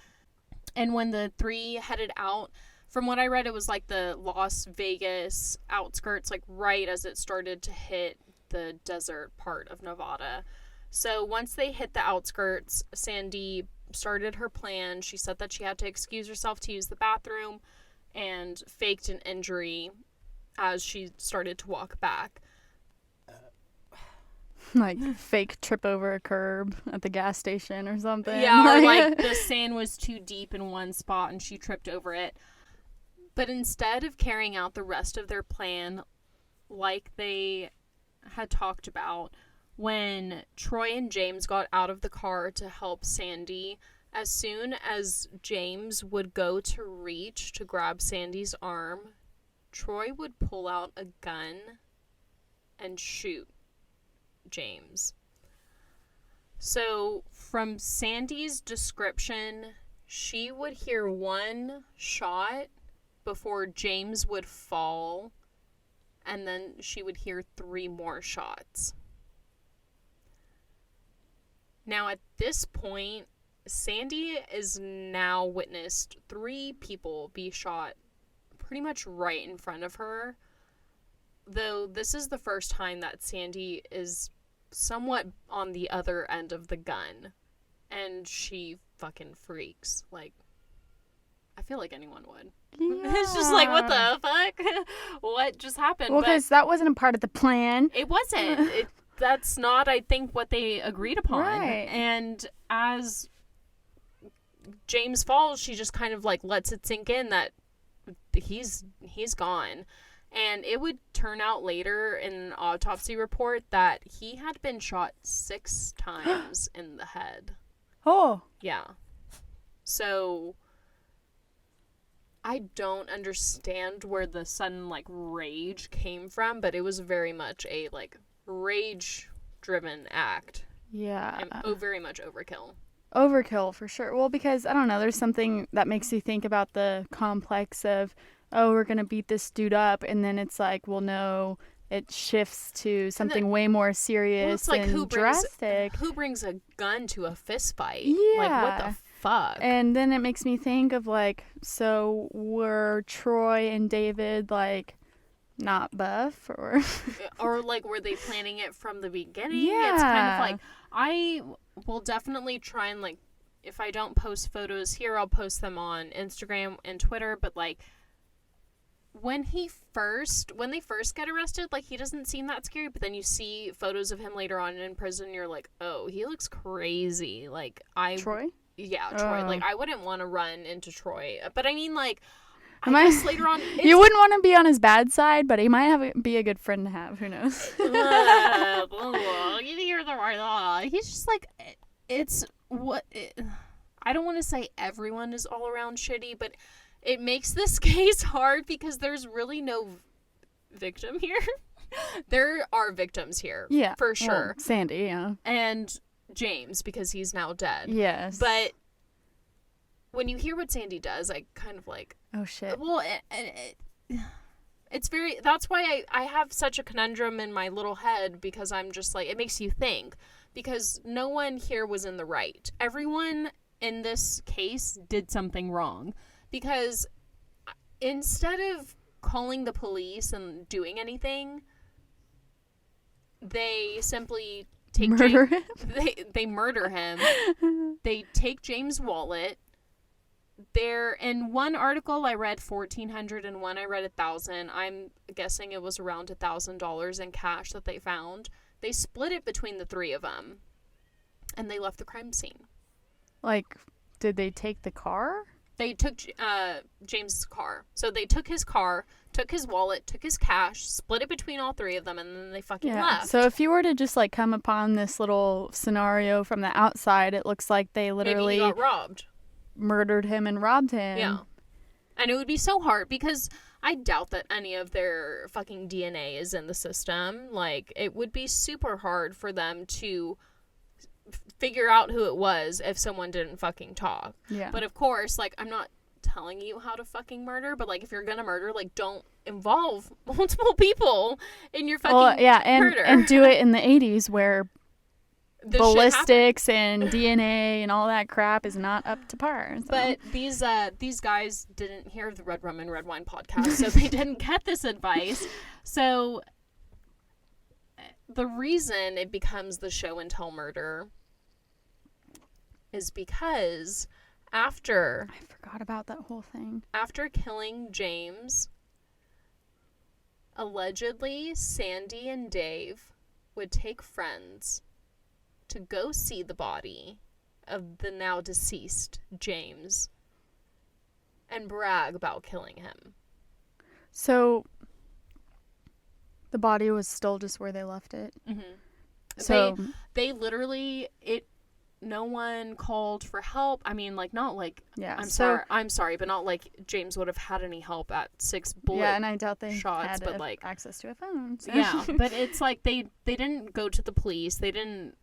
And when the three headed out, from what I read, it was like the Las Vegas outskirts, like right as it started to hit the desert part of Nevada. So once they hit the outskirts, Sandy started her plan. She said that she had to excuse herself to use the bathroom and faked an injury as she started to walk back. Like fake trip over a curb at the gas station or something. Yeah, or like the sand was too deep in one spot and she tripped over it. But instead of carrying out the rest of their plan like they had talked about, when Troy and James got out of the car to help Sandy, as soon as James would go to reach to grab Sandy's arm, Troy would pull out a gun and shoot James. So from Sandy's description, she would hear one shot before James would fall, and then she would hear 3 more shots. Now, at this point, Sandy is now witnessed 3 people be shot pretty much right in front of her. Though this is the first time that Sandy is somewhat on the other end of the gun. And she fucking freaks. Like, I feel like anyone would. Yeah. It's just like, what the fuck? What just happened? Well, because that wasn't a part of the plan. It wasn't. That's not, I think, what they agreed upon. Right. And as James falls, she just kind of like lets it sink in that he's gone. And it would turn out later in an autopsy report that he had been shot 6 times in the head. Oh. Yeah. So I don't understand where the sudden like rage came from, but it was very much a like rage-driven act. Yeah. And very much overkill. Overkill, for sure. Well, because, I don't know, there's something that makes you think about the complex of, oh, we're going to beat this dude up, and then it's like, well, no, it shifts to something way more serious like, and drastic. Who brings a gun to a fist fight? Yeah. Like, what the fuck? And then it makes me think of, like, so were Troy and David, like, not buff or like were they planning it from the beginning? Yeah. It's kind of like, I will definitely try and like, if I don't post photos here, I'll post them on Instagram and Twitter, but like when they first get arrested, like he doesn't seem that scary, but then you see photos of him later on in prison, you're like, oh, he looks crazy. Like Troy? Yeah, Troy. Like I wouldn't want to run into Troy. But I mean, like, I guess later on... You wouldn't want to be on his bad side, but he might be a good friend to have. Who knows? He's just like... It's what... I don't want to say everyone is all around shitty, but it makes this case hard because there's really no victim here. There are victims here. Yeah. For sure. Well, Sandy, yeah. And James, because he's now dead. Yes. But... when you hear what Sandy does, I kind of like... Oh, shit. Well, it's very... That's why I have such a conundrum in my little head, because I'm just like... It makes you think. Because no one here was in the right. Everyone in this case did something wrong. Because instead of calling the police and doing anything, they simply take... Murder him? They murder him. They take James' wallet. there, in one article I read $1,400 and one I read $1,000. I'm guessing it was around $1,000 in cash that they found. They split it between the three of them, and they left the crime scene. Like, did they take the car? They took James's car. So they took his car, took his wallet, took his cash, split it between all three of them, and then they fucking left. So if you were to just, like, come upon this little scenario from the outside, it looks like they literally maybe he got robbed. Murdered him and robbed him. Yeah. And it would be so hard because I doubt that any of their fucking DNA is in the system. Like, it would be super hard for them to figure out who it was if someone didn't fucking talk. Yeah. But of course, like, I'm not telling you how to fucking murder, but, like, if you're gonna murder, like, don't involve multiple people in your fucking murder. And do it in the 80s where This ballistics and DNA and all that crap is not up to par. So. But these guys didn't hear the Red Rum and Red Wine podcast, so they didn't get this advice. So the reason it becomes the show and tell murder is because I forgot about that whole thing. After killing James, allegedly Sandy and Dave would take friends to go see the body of the now deceased James and brag about killing him. So the body was still just where they left it. Mm-hmm. So they literally, no one called for help. I mean, like, not like, yeah, I'm sorry, but not like James would have had any help at 6 bullet yeah, and I doubt they shots, had but like access to a phone. So. Yeah, but it's like they didn't go to the police. They didn't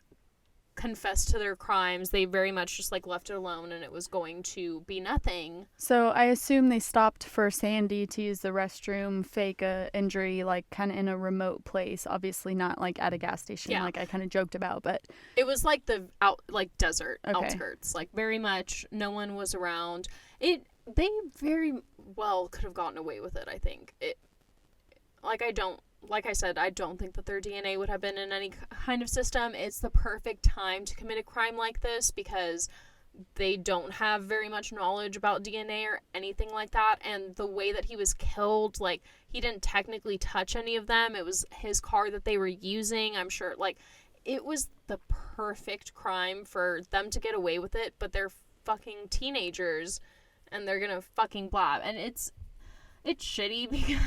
confess to their crimes. They very much just like left it alone, and it was going to be nothing. So I assume they stopped for Sandy to use the restroom, fake a injury, like kind of in a remote place. Obviously not like at a gas station, like I kind of joked about, but it was like the desert outskirts, like very much no one was around. They very well could have gotten away with it. I think like I said, I don't think that their DNA would have been in any kind of system. It's the perfect time to commit a crime like this because they don't have very much knowledge about DNA or anything like that. And the way that he was killed, like, he didn't technically touch any of them. It was his car that they were using. I'm sure, like, it was the perfect crime for them to get away with it, but they're fucking teenagers and they're gonna fucking blab. And it's shitty because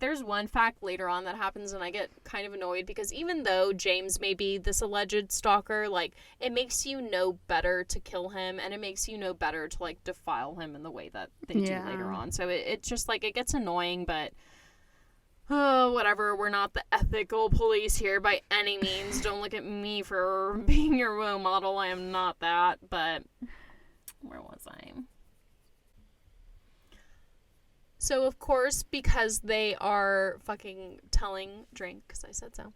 there's one fact later on that happens and I get kind of annoyed because even though James may be this alleged stalker, like, it makes you know better to kill him and it makes you know better to, like, defile him in the way that they do later on. So it's just, like, it gets annoying, but oh, whatever. We're not the ethical police here by any means. Don't look at me for being your role model. I am not that, but where was I? So, of course, because they are fucking telling, drink, because I said so.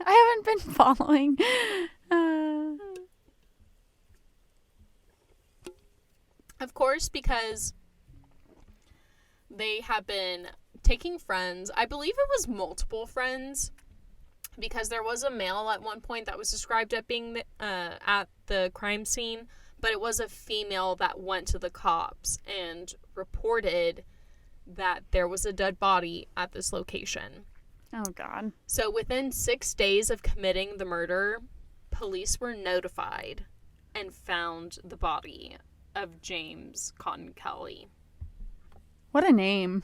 I haven't been following. Of course, because they have been taking friends. I believe it was multiple friends, because there was a male at one point that was described as being at the crime scene, but it was a female that went to the cops and reported that there was a dead body at this location. Oh, God. So within 6 days of committing the murder, police were notified and found the body of James Cotton Kelly. What a name.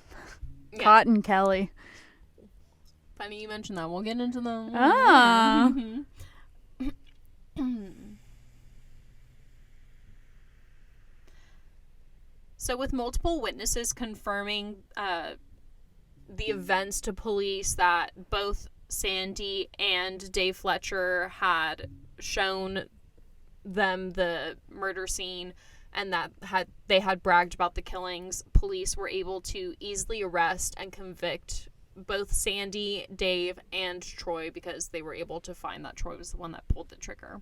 Yeah. Cotton Kelly. Funny you mentioned that. We'll get into the... Ah. So with multiple witnesses confirming the events to police that both Sandy and Dave Fletcher had shown them the murder scene and that they had bragged about the killings, police were able to easily arrest and convict both Sandy, Dave, and Troy because they were able to find that Troy was the one that pulled the trigger.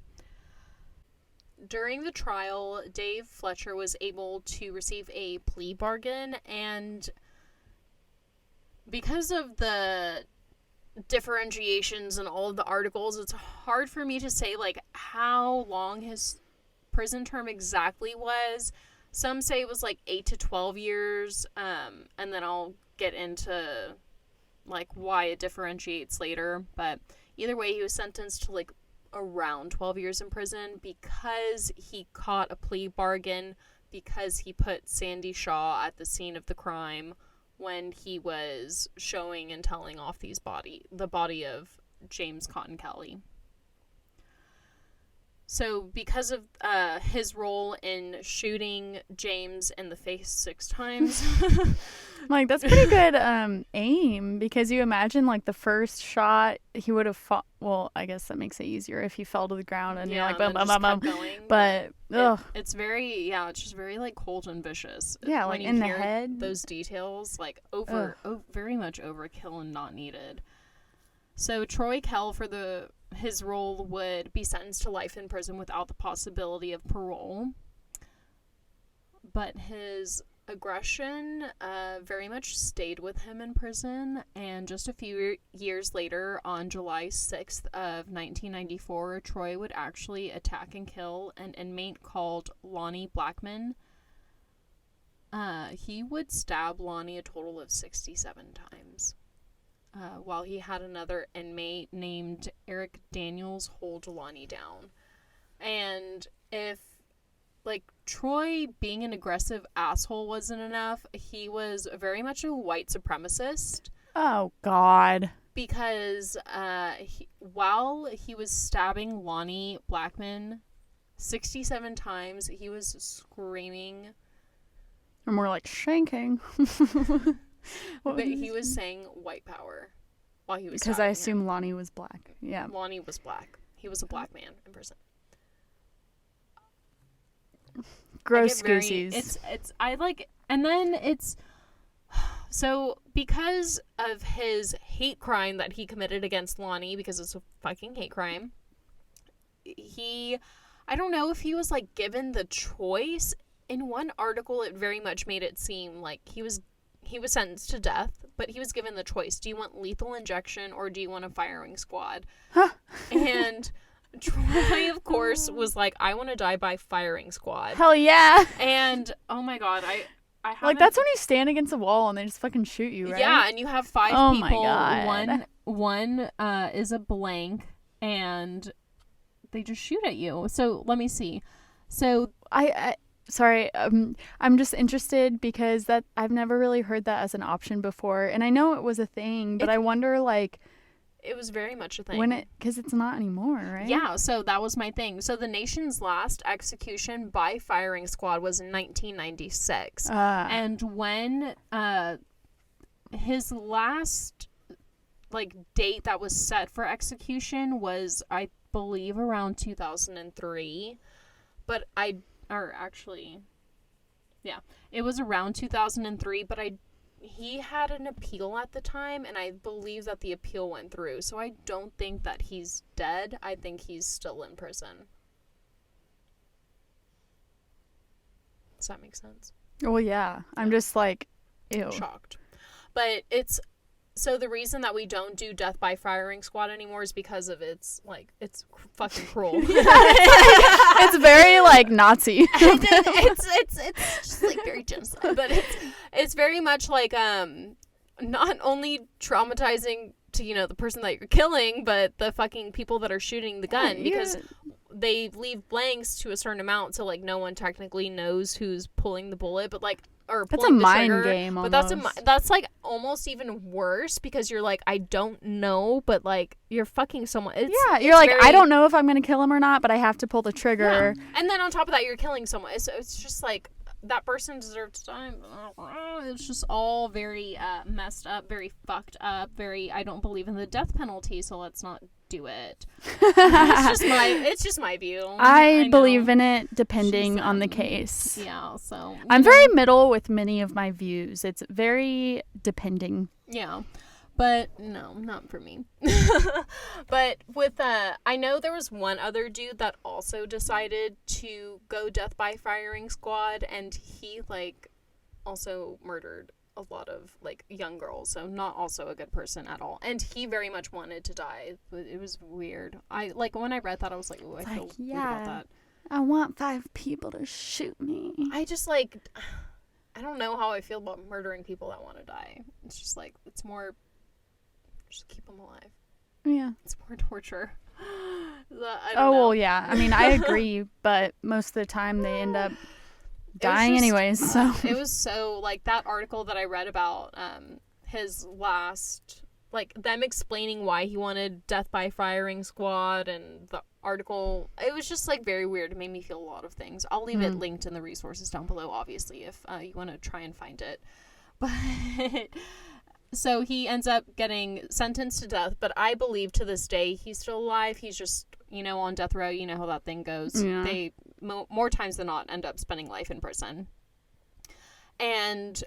During the trial, Dave Fletcher was able to receive a plea bargain, and because of the differentiations in all of the articles, it's hard for me to say, like, how long his prison term exactly was. Some say it was like 8 to 12 years, and then I'll get into like why it differentiates later. But either way, he was sentenced to like around 12 years in prison because he caught a plea bargain because he put Sandy Shaw at the scene of the crime when he was showing and telling off the body of James Cotton Kelly. So because of his role in shooting James in the face 6 times. Like, that's pretty good aim, because you imagine, like, the first shot, he would have fought. Well, I guess that makes it easier if he fell to the ground and you're like, boom, boom, boom, boom. But, it's very, it's just very, like, cold and vicious. Yeah, when like, you in the hear head. those details, like, very much overkill and not needed. So Troy Kell, for his role, would be sentenced to life in prison without the possibility of parole. But his aggression very much stayed with him in prison, and just a few years later, on July 6th of 1994, Troy would actually attack and kill an inmate called Lonnie Blackman. He would stab Lonnie a total of 67 times. While he had another inmate named Eric Daniels hold Lonnie down. And if, like, Troy being an aggressive asshole wasn't enough, he was very much a white supremacist. Oh, God. Because while he was stabbing Lonnie Blackman 67 times, he was screaming. Or more like shanking. But he was saying white power while he was, because I assume Lonnie was black. Yeah. Lonnie was black. He was a black man in prison. Gross goosies. So because of his hate crime that he committed against Lonnie, because it's a fucking hate crime, I don't know if he was, like, given the choice. In one article, it very much made it seem like he was sentenced to death, but he was given the choice. Do you want lethal injection or do you want a firing squad? Huh. And Troy, of course, was like, I want to die by firing squad. Hell yeah. And, oh my God, I haven't... Like, that's when you stand against a wall and they just fucking shoot you, right? Yeah, and you have 5 oh people. My God. One is a blank, and they just shoot at you. So, let me see. So... Sorry, I'm just interested because I've never really heard that as an option before, and I know it was a thing, but I wonder, like, it was very much a thing because it's not anymore, right? Yeah, so that was my thing. So the nation's last execution by firing squad was in 1996, and when his last, like, date that was set for execution was, I believe, around 2003, but it was around 2003, but he had an appeal at the time, and I believe that the appeal went through, so I don't think that he's dead. I think he's still in prison. Does that make sense? Well, yeah. I'm just, like, ew. Shocked. But so the reason that we don't do death by firing squad anymore is because of it's fucking cruel. It's very, like, Nazi. it's just, like, very genocide, but it's very much like not only traumatizing to, you know, the person that you're killing, but the fucking people that are shooting the gun, because they leave blanks to a certain amount, so, like, no one technically knows who's pulling the bullet, but, like, or that's a pulling the mind trigger. game almost. But that's like almost even worse, because you're like, I don't know, but, like, you're fucking someone. You're like, I don't know if I'm gonna kill him or not, but I have to pull the trigger. Yeah. And then on top of that, you're killing someone. So it's just like, that person deserves time. It's just all very messed up, very fucked up, very, I don't believe in the death penalty, so let's not do it. It's just my view. I believe in it depending on the case. Yeah, so I'm very middle with many of my views. It's very depending. Yeah. But no, not for me. But with I know there was one other dude that also decided to go death by firing squad, and he, like, also murdered a lot of, like, young girls, so not also a good person at all. And he very much wanted to die. It was weird. When I read that, I was like, ooh, I feel weird about that. I want 5 people to shoot me. I just, like, I don't know how I feel about murdering people that want to die. It's just, like, it's more, just keep them alive. Yeah. It's more torture. I don't Oh, know. well, yeah. I mean, I agree, but most of the time they end up dying anyways, so. It was so, like, that article that I read about his last, like, them explaining why he wanted death by firing squad, and the article, it was just, like, very weird. It made me feel a lot of things. I'll leave it linked in the resources down below, obviously, if you want to try and find it. But so he ends up getting sentenced to death, but I believe to this day he's still alive. He's just, you know, on death row. You know how that thing goes. Yeah. They, more times than not, end up spending life in prison. And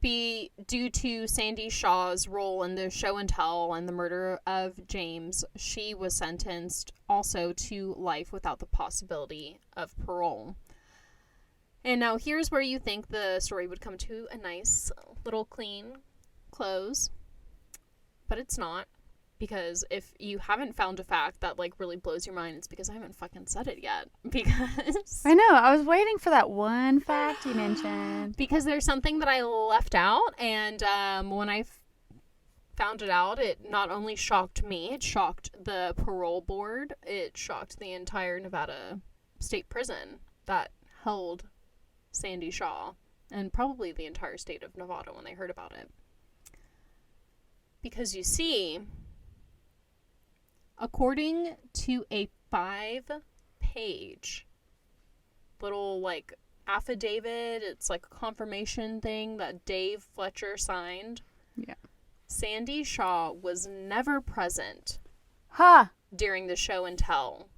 due to Sandy Shaw's role in the show and tell and the murder of James, she was sentenced also to life without the possibility of parole. And now here's where you think the story would come to a nice little clean close, but it's not, because if you haven't found a fact that, like, really blows your mind, it's because I haven't fucking said it yet. Because I know, I was waiting for that one fact you mentioned. Because there's something that I left out, and when I found it out, it not only shocked me, it shocked the parole board, it shocked the entire Nevada state prison that held Sandy Shaw, and probably the entire state of Nevada when they heard about it. Because you see, according to a 5-page little, like, affidavit, it's like a confirmation thing that Dave Fletcher signed. Yeah. Sandy Shaw was never present during the show and tell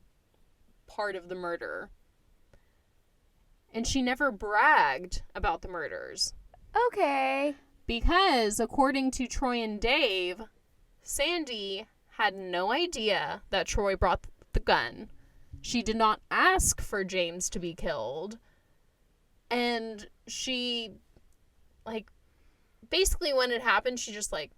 part of the murder. And she never bragged about the murders. Okay. Because, according to Troy and Dave, Sandy had no idea that Troy brought the gun. She did not ask for James to be killed. And she, like, basically when it happened, she just, like,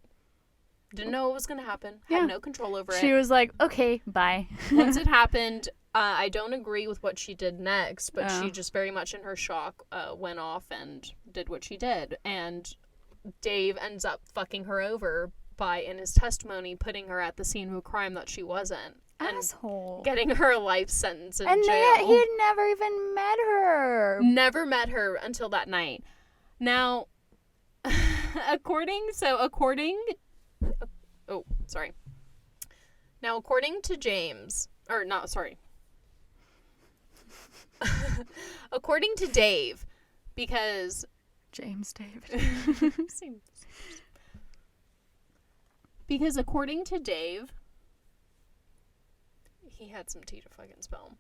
didn't know what was going to happen. Had no control over it. She was like, okay, bye. Once it happened, I don't agree with what she did next, but she just very much in her shock went off and did what she did. And Dave ends up fucking her over by, in his testimony, putting her at the scene of a crime that she wasn't. Asshole. Getting her a life sentence in and jail. And he never even met her. Never met her until that night. Now, according to James, or not, sorry. According to Dave, because James David. Because according to Dave, he had some tea to fucking spill.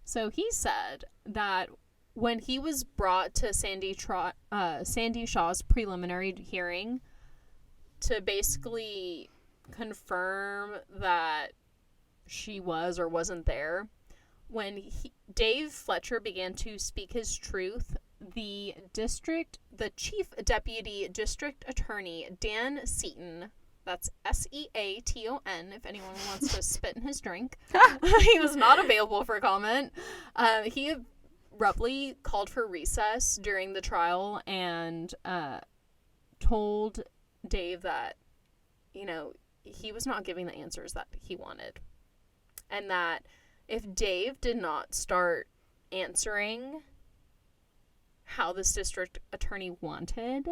So he said that when he was brought to Sandy Shaw's preliminary hearing to basically confirm that she was or wasn't there, when Dave Fletcher began to speak his truth, the chief deputy district attorney, Dan Seaton, that's Seaton, if anyone wants to spit in his drink, he was not available for comment. He abruptly called for recess during the trial and told Dave that, you know, he was not giving the answers that he wanted. And that if Dave did not start answering how this district attorney wanted,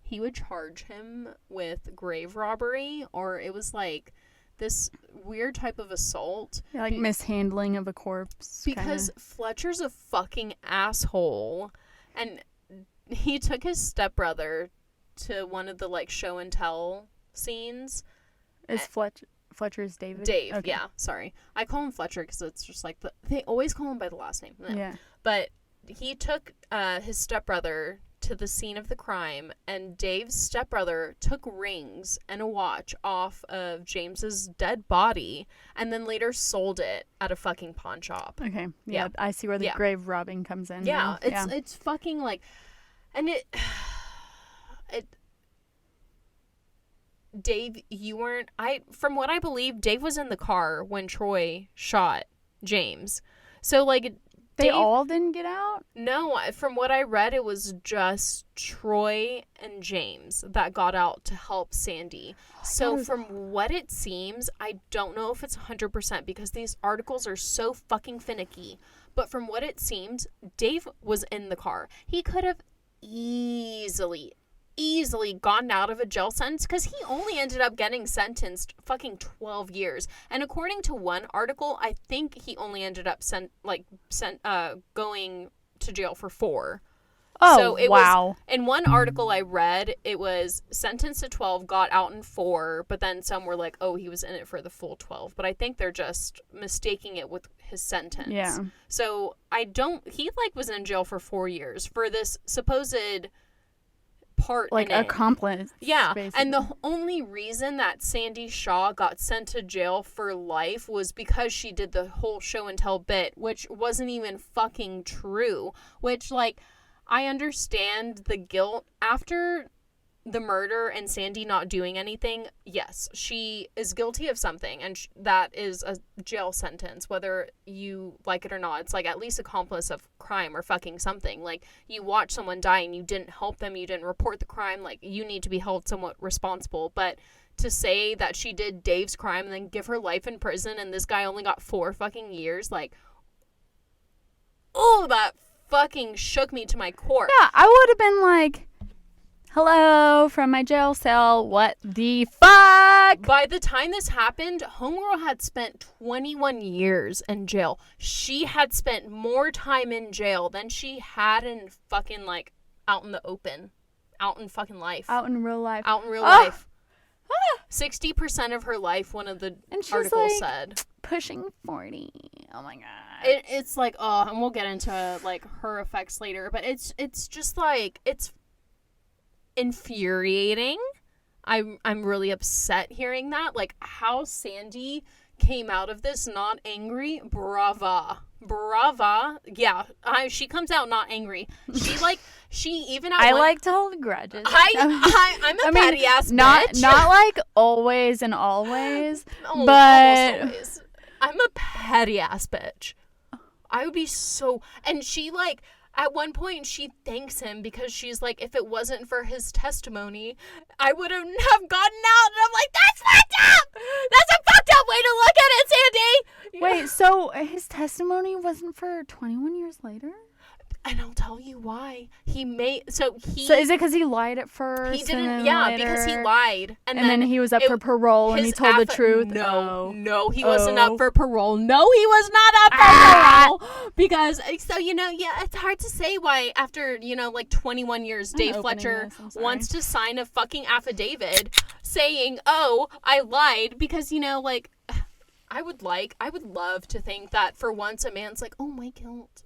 he would charge him with grave robbery, or it was like this weird type of assault. Yeah, like mishandling of a corpse. Because kinda. Fletcher's a fucking asshole. And he took his stepbrother to one of the, like, show and tell scenes. Is Fletcher's David? Dave, okay. yeah, sorry. I call him Fletcher because it's just like, they always call him by the last name. Yeah. But he took his stepbrother to the scene of the crime, and Dave's stepbrother took rings and a watch off of James's dead body and then later sold it at a fucking pawn shop. Okay. Yeah. I see where the grave robbing comes in. Now. It's fucking like, and it Dave, from what I believe, Dave was in the car when Troy shot James. So, like, They all didn't get out? No, from what I read, it was just Troy and James that got out to help Sandy. So from what it seems, I don't know if it's 100% because these articles are so fucking finicky. But from what it seems, Dave was in the car. He could have easily gotten out of a jail sentence because he only ended up getting sentenced fucking 12 years. And according to one article, I think he only ended up going to jail for 4. Oh, so it wow. was, in one article I read, it was sentenced to 12, got out in 4, but then some were like, oh, he was in it for the full 12. But I think they're just mistaking it with his sentence. Yeah. So he was in jail for 4 years for this supposed part like in accomplice. Yeah, basically. and the only reason that Sandy Shaw got sent to jail for life was because she did the whole show and tell bit, which wasn't even fucking true. Which, like, I understand the guilt after the murder and Sandy not doing anything. Yes, she is guilty of something, and that is a jail sentence, whether you like it or not. It's like at least accomplice of crime or fucking something. Like, you watch someone die and you didn't help them, you didn't report the crime, like, you need to be held somewhat responsible. But to say that she did Dave's crime and then give her life in prison and this guy only got 4 fucking years, like, oh, that fucking shook me to my core. Yeah, I would have been like, hello from my jail cell. What the fuck? By the time this happened, Homegirl had spent 21 years in jail. She had spent more time in jail than she had in fucking, like, out in the open. Out in fucking life. Out in real life. Out in real life. 60% of her life, one of the articles said. Pushing 40. Oh my god. It's like, and we'll get into, like, her effects later, but it's just, like, it's infuriating. I'm really upset hearing that. Like, how Sandy came out of this not angry. Brava. Yeah, she comes out not angry. She even I like to hold grudges. I'm a petty ass bitch. Not like always and always, but almost always. I'm a petty ass bitch. I would be so, and she, like, at one point she thanks him because she's like, if it wasn't for his testimony, I wouldn't have gotten out. And I'm like, that's fucked up. That's a fucked up way to look at it, Sandy. Wait, so his testimony wasn't for 21 years later? And I'll tell you why. So is it because he lied at first? He didn't. Yeah, because he lied, and then he was up for parole, and he told the truth. No, he wasn't up for parole. No, he was not up for parole. Because it's hard to say why after like 21 years, Dave Fletcher wants to sign a fucking affidavit saying, "Oh, I lied," because I would love to think that for once a man's like, oh my guilt,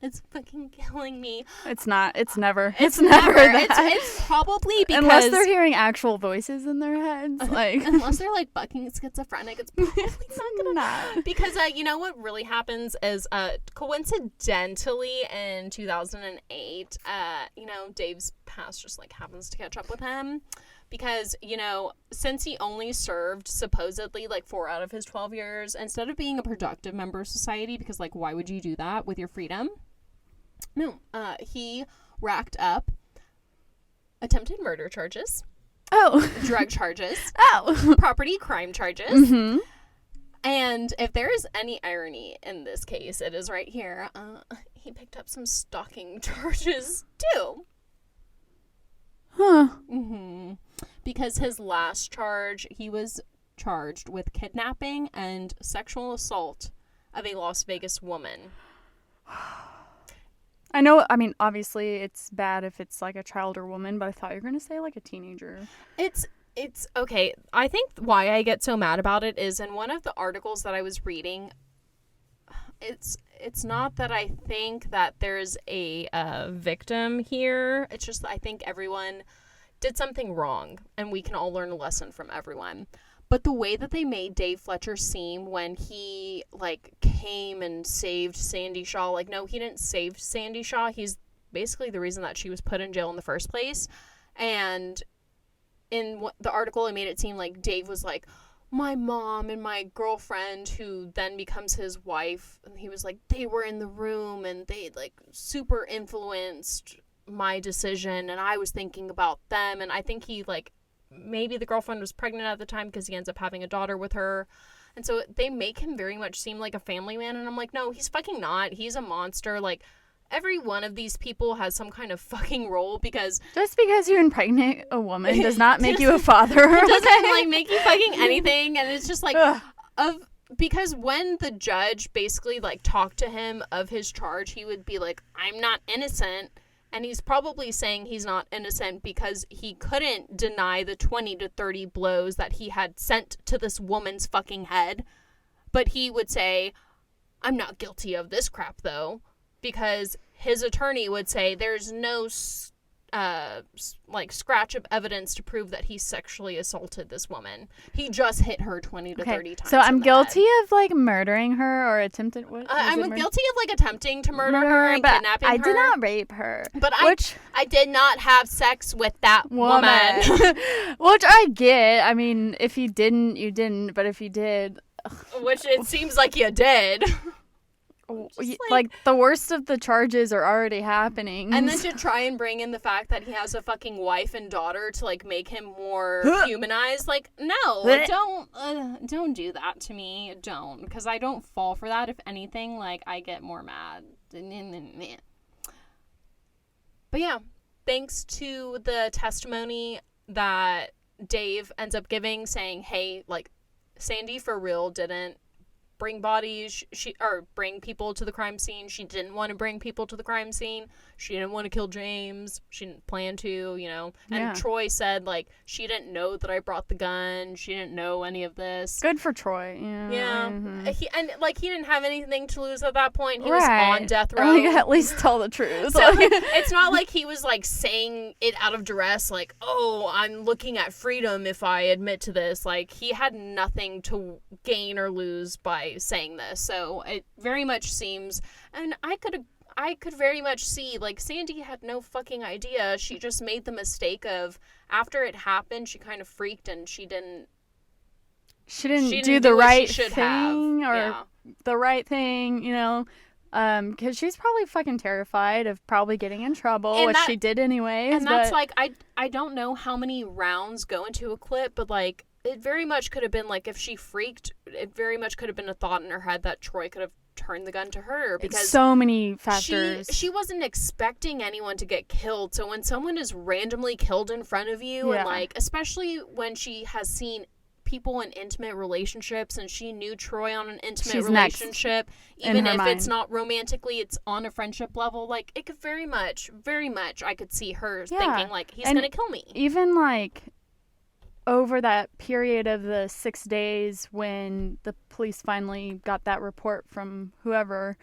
it's fucking killing me. It's not. It's never. It's never that. It's probably because unless they're hearing actual voices in their heads, like unless they're like fucking schizophrenic, it's probably not gonna. Because what really happens is coincidentally in 2008, Dave's past just like happens to catch up with him. Because, since he only served supposedly like 4 out of his 12 years, instead of being a productive member of society, because like, why would you do that with your freedom? No, he racked up attempted murder charges. Oh. Drug charges. Oh. Property crime charges. Mm-hmm. And if there is any irony in this case, it is right here. He picked up some stalking charges too. Huh. Mm-hmm. Because his last charge, he was charged with kidnapping and sexual assault of a Las Vegas woman. I know, obviously it's bad if it's like a child or woman, but I thought you were going to say like a teenager. It's okay. I think why I get so mad about it is in one of the articles that I was reading, it's not that I think that there's a victim here. It's just that I think everyone did something wrong, and we can all learn a lesson from everyone. But the way that they made Dave Fletcher seem when he like came and saved Sandy Shaw, like, no, he didn't save Sandy Shaw. He's basically the reason that she was put in jail in the first place. And in the article, it made it seem like Dave was like, my mom and my girlfriend, who then becomes his wife, and he was like, they were in the room and they like super influenced my decision, and I was thinking about them. And I think he like, maybe the girlfriend was pregnant at the time because he ends up having a daughter with her. And so they make him very much seem like a family man. And I'm like, no, he's fucking not. He's a monster. Like, every one of these people has some kind of fucking role, because just because you impregnate a woman does not make you a father. It doesn't like make you fucking anything. And it's just like, because when the judge basically like talked to him of his charge, he would be like, I'm not innocent. And he's probably saying he's not innocent because he couldn't deny the 20 to 30 blows that he had sent to this woman's fucking head. But he would say, I'm not guilty of this crap, though, because his attorney would say there's no like scratch of evidence to prove that he sexually assaulted this woman. He just hit her 20 to 30 times. So I'm guilty head. of like murdering her or attempted. I'm guilty of like attempting to murder her and kidnapping her. I did not rape her. But I did not have sex with that woman. Which I get. I mean, if you didn't, you didn't. But if you did, which it seems like you did. Like the worst of the charges are already happening. And then to try and bring in the fact that he has a fucking wife and daughter to like make him more humanized, like, no, don't do that to me. Don't, because I don't fall for that. If anything, like, I get more mad. But yeah, thanks to the testimony that Dave ends up giving, saying, hey, like, Sandy for real didn't bring bodies, or bring people to the crime scene. She didn't want to bring people to the crime scene. She didn't want to kill James. She didn't plan to, you know. And Troy said, like, she didn't know that I brought the gun. She didn't know any of this. Good for Troy. Yeah. Mm-hmm. He didn't have anything to lose at that point. He was on death row. Like, at least tell the truth. So it's not like he was like saying it out of duress, like, oh, I'm looking at freedom if I admit to this. Like, he had nothing to gain or lose by saying this. So it very much seems, and I could very much see, like, Sandy had no fucking idea. She just made the mistake of, after it happened, she kind of freaked and she didn't do the right thing the right thing, you know, because she's probably fucking terrified of probably getting in trouble, which she did anyways. And that's like, I don't know how many rounds go into a clip, but like, it very much could have been like, if she freaked, it very much could have been a thought in her head that Troy could have turned the gun to her, because so many factors. She wasn't expecting anyone to get killed. So when someone is randomly killed in front of you, and like, especially when she has seen people in intimate relationships, and she knew Troy on an intimate relationship, even if it's not romantically, it's on a friendship level, like, it could very much I could see her thinking, like, he's gonna kill me. Even like over that period of the 6 days when the police finally got that report from whoever,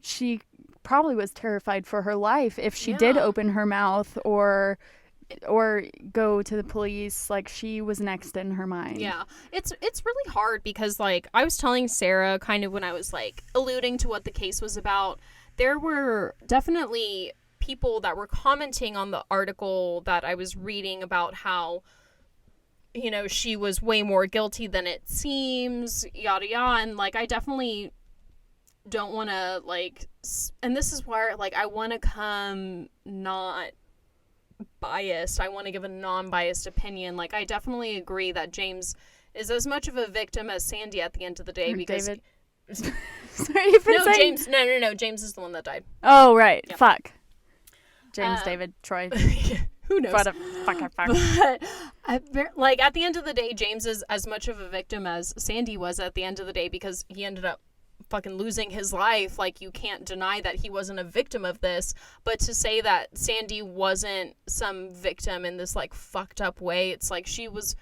she probably was terrified for her life if she did open her mouth or go to the police. Like, she was next in her mind. Yeah, it's really hard because, like, I was telling Sarah kind of when I was like alluding to what the case was about, there were definitely people that were commenting on the article that I was reading about how, you know, she was way more guilty than it seems, yada yada. And like, I definitely don't want to, like, and this is where, like, I want to come not biased. I want to give a non-biased opinion. Like, I definitely agree that James is as much of a victim as Sandy at the end of the day, because David. Sorry, you've been saying... James. No. James is the one that died. Oh, right. Yeah. Fuck. James, David, Troy. Who knows? Fuck. But like, at the end of the day, James is as much of a victim as Sandy was at the end of the day, because he ended up fucking losing his life. Like, you can't deny that he wasn't a victim of this, but to say that Sandy wasn't some victim in this like fucked up way, it's like, she was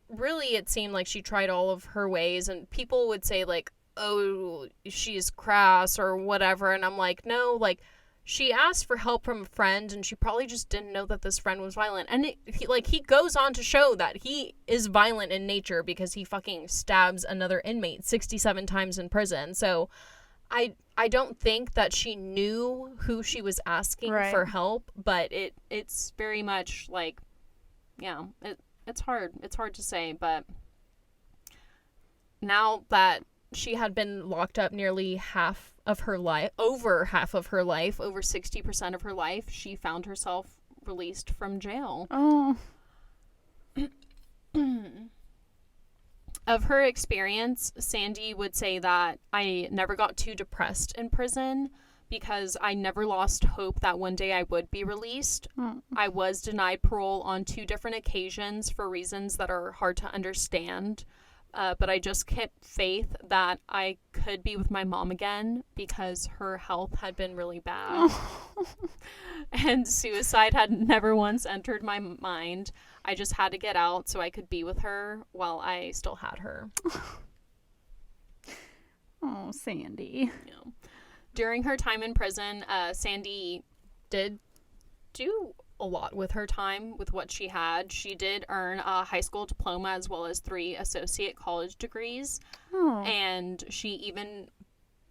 really, it seemed like she tried all of her ways, and people would say like, oh, she's crass or whatever, and I'm like, no, like, she asked for help from a friend, and she probably just didn't know that this friend was violent. And he goes on to show that he is violent in nature, because he fucking stabs another inmate 67 times in prison. So I don't think that she knew who she was asking for help, but it's very much like, yeah, it's hard. It's hard to say, but now that she had been locked up nearly half of her life, over 60% of her life, she found herself released from jail. Oh. Of her experience, Sandy would say that I never got too depressed in prison because I never lost hope that one day I would be released. I was denied parole on 2 different occasions for reasons that are hard to understand. But I just kept faith that I could be with my mom again because her health had been really bad. And suicide had never once entered my mind. I just had to get out so I could be with her while I still had her. Oh, Sandy. Yeah. During her time in prison, Sandy did do a lot with her time with what she had. She did earn a high school diploma as well as 3 associate college degrees. Oh. And she even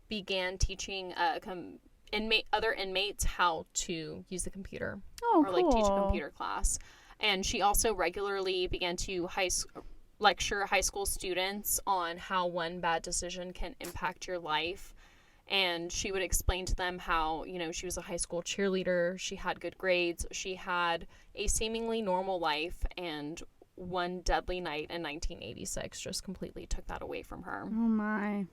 began teaching other inmates how to use the computer. Oh, or like teach a computer class. And she also regularly began to lecture high school students on how one bad decision can impact your life. And she would explain to them how, she was a high school cheerleader, she had good grades, she had a seemingly normal life, and one deadly night in 1986 just completely took that away from her. Oh, my.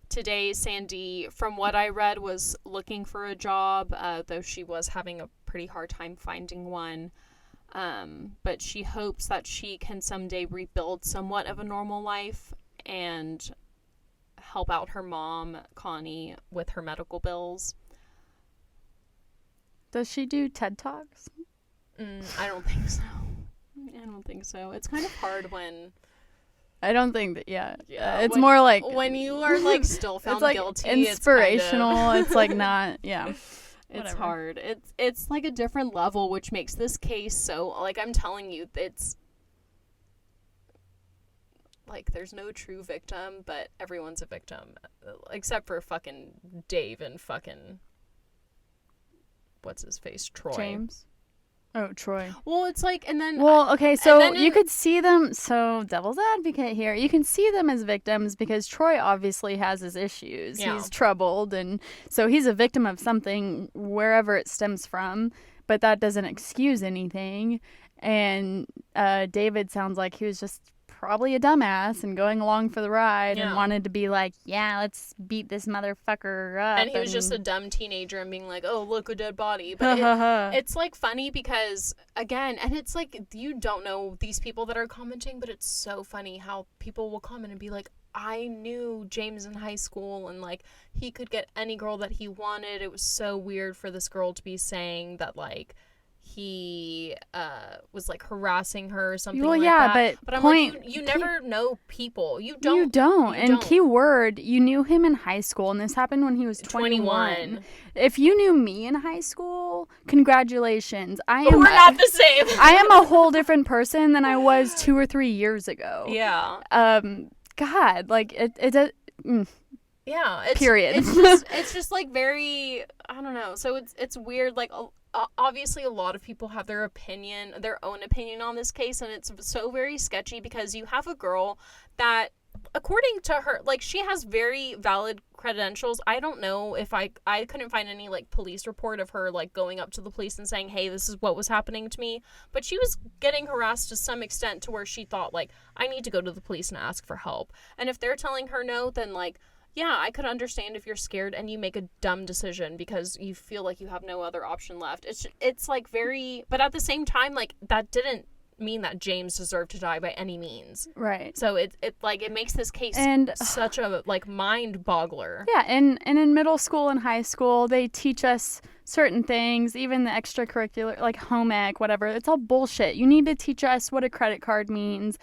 Today, Sandy, from what I read, was looking for a job, though she was having a pretty hard time finding one. But she hopes that she can someday rebuild somewhat of a normal life and help out her mom, Connie, with her medical bills. Does she do TED Talks? I don't think so. It's kind of hard when... I don't think that, it's when, more like... When you are, like, still found it's like guilty, inspirational. It's like not, yeah. It's hard. It's like a different level, which makes this case so... Like, I'm telling you, it's... Like, there's no true victim, but everyone's a victim. Except for fucking Dave and fucking... What's his face? Troy. James? Oh, Troy. Well, it's like, and then... Well, okay, so you could see them... So, devil's advocate here. You can see them as victims because Troy obviously has his issues. Yeah. He's troubled, and so he's a victim of something wherever it stems from, but that doesn't excuse anything. And David sounds like he was just probably a dumbass and going along for the ride and wanted to be like, yeah, let's beat this motherfucker up. And he was just a dumb teenager and being like, oh, look, a dead body. But it's like funny because, again, and it's like you don't know these people that are commenting, but it's so funny how people will comment and be like, I knew James in high school and like he could get any girl that he wanted. It was so weird for this girl to be saying that like he was like harassing her or something like that. But I'm like, you never know people. You don't. And key word, you knew him in high school, and this happened when he was 21. If you knew me in high school, congratulations. We're not the same. I am a whole different person than I was 2 or 3 years ago. Yeah. God, like it yeah. Period. It's just like very, I don't know. So it's weird. Like obviously a lot of people have their own opinion on this case, and it's so very sketchy because you have a girl that, according to her, like she has very valid credentials. I don't know if I couldn't find any like police report of her like going up to the police and saying, hey, this is what was happening to me. But she was getting harassed to some extent to where she thought like, I need to go to the police and ask for help. And if they're telling her no, then like, yeah, I could understand if you're scared and you make a dumb decision because you feel like you have no other option left. It's like very, but at the same time, like that didn't mean that James deserved to die by any means. Right. So it makes this case such a like mind boggler. Yeah, and in middle school and high school they teach us certain things, even the extracurricular like home ec, whatever. It's all bullshit. You need to teach us what a credit card means,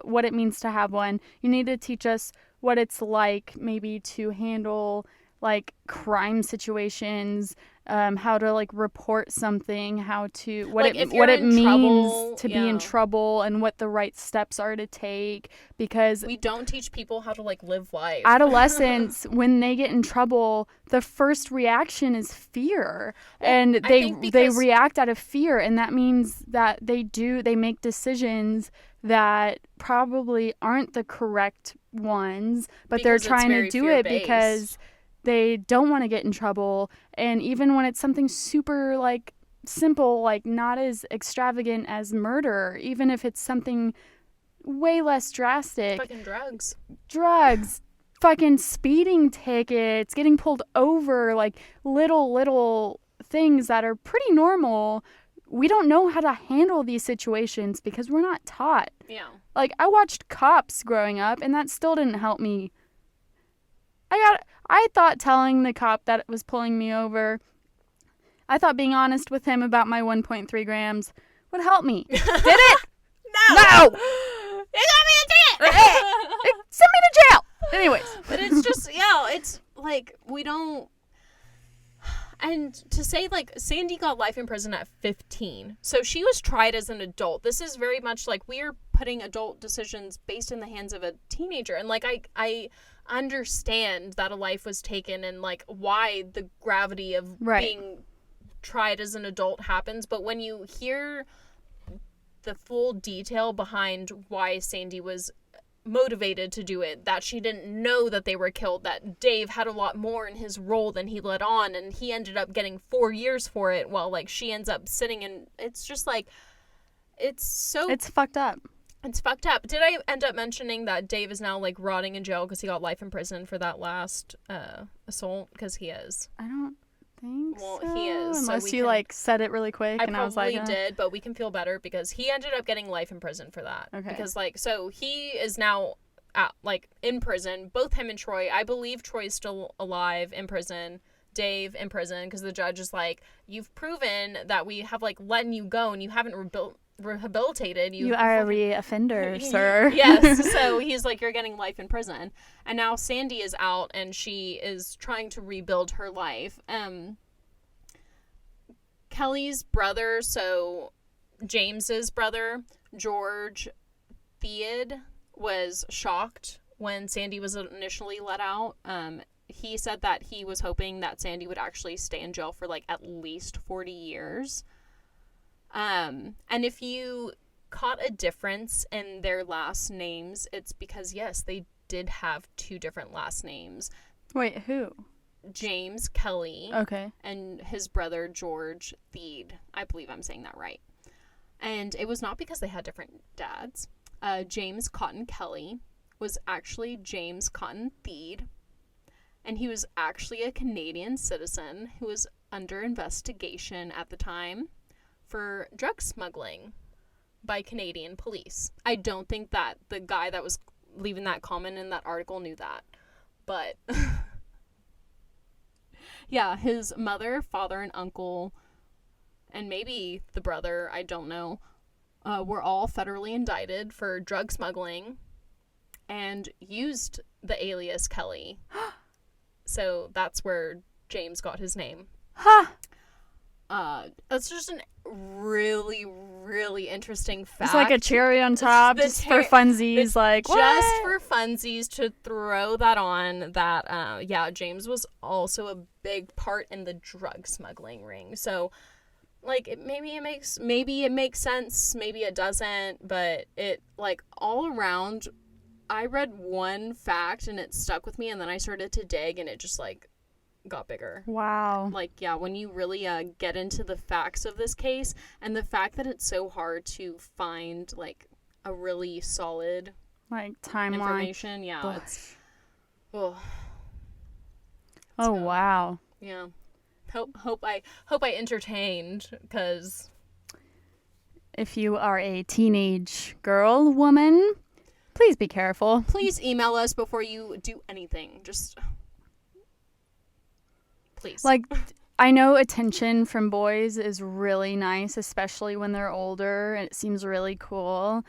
what it means to have one. You need to teach us what it's like maybe to handle like crime situations, how to like report something, how to what it means to be in trouble, and what the right steps are to take, because we don't teach people how to like live life. Adolescents, when they get in trouble, the first reaction is fear, and they react out of fear, and that means that they make decisions that probably aren't the correct ones, but Because they're it's trying to very do it fear-based. because they don't want to get in trouble. And even when it's something super like simple, like not as extravagant as murder, even if it's something way less drastic, Fucking drugs, fucking speeding tickets, getting pulled over, like little things that are pretty normal. We don't know how to handle these situations because we're not taught. Yeah. Like, I watched Cops growing up, and that still didn't help me. I thought telling the cop that was pulling me over, I thought being honest with him about my 1.3 grams would help me. Did it? No! It got me a ticket! Send me to jail! Anyways. But it's just, yeah, it's like, we don't... And to say, like, Sandy got life in prison at 15. So she was tried as an adult. This is very much like we're putting adult decisions based in the hands of a teenager. And, like, I understand that a life was taken and, like, why the gravity of being tried as an adult happens. But when you hear the full detail behind why Sandy was motivated to do it, that she didn't know that they were killed, that Dave had a lot more in his role than he let on, and he ended up getting 4 years for it while, like, she ends up sitting in, it's just like, it's fucked up. It's fucked up. Did I end up mentioning that Dave is now, like, rotting in jail because he got life in prison for that last assault? Because he is. I don't think so. Well, he is. Unless you, like, said it really quick, and I was like... I probably did, but we can feel better because he ended up getting life in prison for that. Okay. Because, like, so he is now, in prison. Both him and Troy. I believe Troy is still alive in prison. Dave in prison, because the judge is like, you've proven that we have, like, letting you go, and you haven't rehabilitated. You are a re-offender, sir. Yes. So he's like, you're getting life in prison. And now Sandy is out, and she is trying to rebuild her life. Kelly's brother, so James's brother, George Theod, was shocked when Sandy was initially let out. He said that he was hoping that Sandy would actually stay in jail for, like, at least 40 years. And if you caught a difference in their last names, it's because, yes, they did have 2 different last names. Wait, who? James Kelly. Okay. And his brother, George Theod. I believe I'm saying that right. And it was not because they had different dads. James Cotton Kelly was actually James Cotton Theod. And he was actually a Canadian citizen who was under investigation at the time for drug smuggling by Canadian police. I don't think that the guy that was leaving that comment in that article knew that. But, yeah, his mother, father, and uncle, and maybe the brother, I don't know, were all federally indicted for drug smuggling and used the alias Kelly. So that's where James got his name. Ha! That's just a really, really interesting fact. It's like a cherry on top, just for funsies, like, what? Just for funsies to throw that on, that, yeah, James was also a big part in the drug smuggling ring. So, like, maybe it makes sense, maybe it doesn't, but it, like, all around, I read one fact and it stuck with me, and then I started to dig, and it just, like, got bigger. Wow. Like, yeah, when you really get into the facts of this case, and the fact that it's so hard to find, like, a really solid, like, timeline information, yeah, Ugh. it's oh wow. Yeah. Hope I entertained, because if you are a teenage girl, woman, please be careful. Please email us before you do anything. Just please. Like, I know attention from boys is really nice, especially when they're older, and it seems really cool.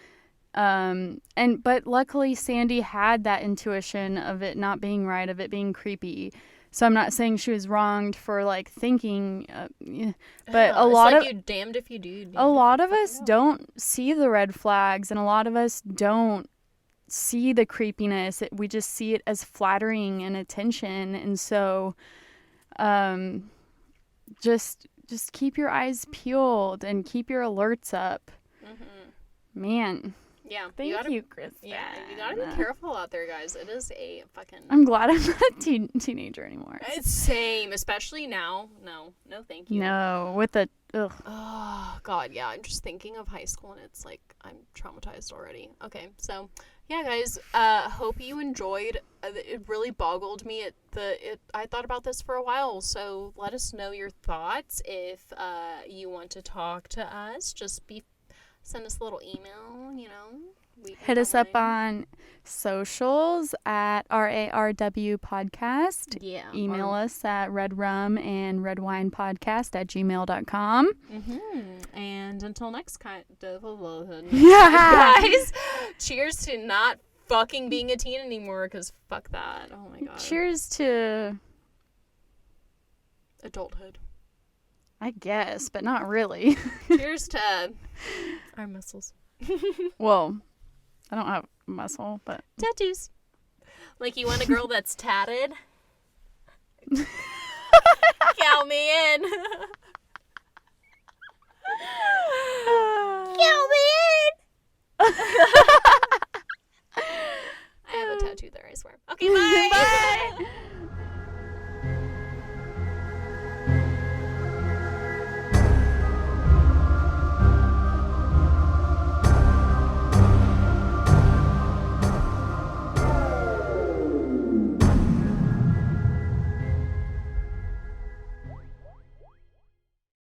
But luckily Sandy had that intuition of it not being right, of it being creepy. So I'm not saying she was wronged for, like, thinking, but a lot of, you damned if you do. A lot of us don't see the red flags, and a lot of us don't see the creepiness. We just see it as flattering and attention, and so, just keep your eyes peeled and keep your alerts up. Mm-hmm. Man. Yeah. Thank you, Kristen. Yeah, you gotta be careful out there, guys. It is a fucking... I'm glad I'm not a teenager anymore. It's same, especially now. No, thank you. No, with the... Ugh. Oh, God, yeah. I'm just thinking of high school, and it's like, I'm traumatized already. Okay, so... Yeah, guys, hope you enjoyed. It really boggled me. I thought about this for a while, so let us know your thoughts. If you want to talk to us, send us a little email, Hit us up on socials at RARW Podcast. Yeah. Email us at redrum and redwinepodcast@gmail.com. Mm-hmm. And until next time, Yeah. guys, cheers to not fucking being a teen anymore, because fuck that. Oh my God. Cheers to... adulthood. I guess, but not really. Cheers to our muscles. Well, I don't have muscle, but... Tattoos. Like, you want a girl that's tatted? Count me in.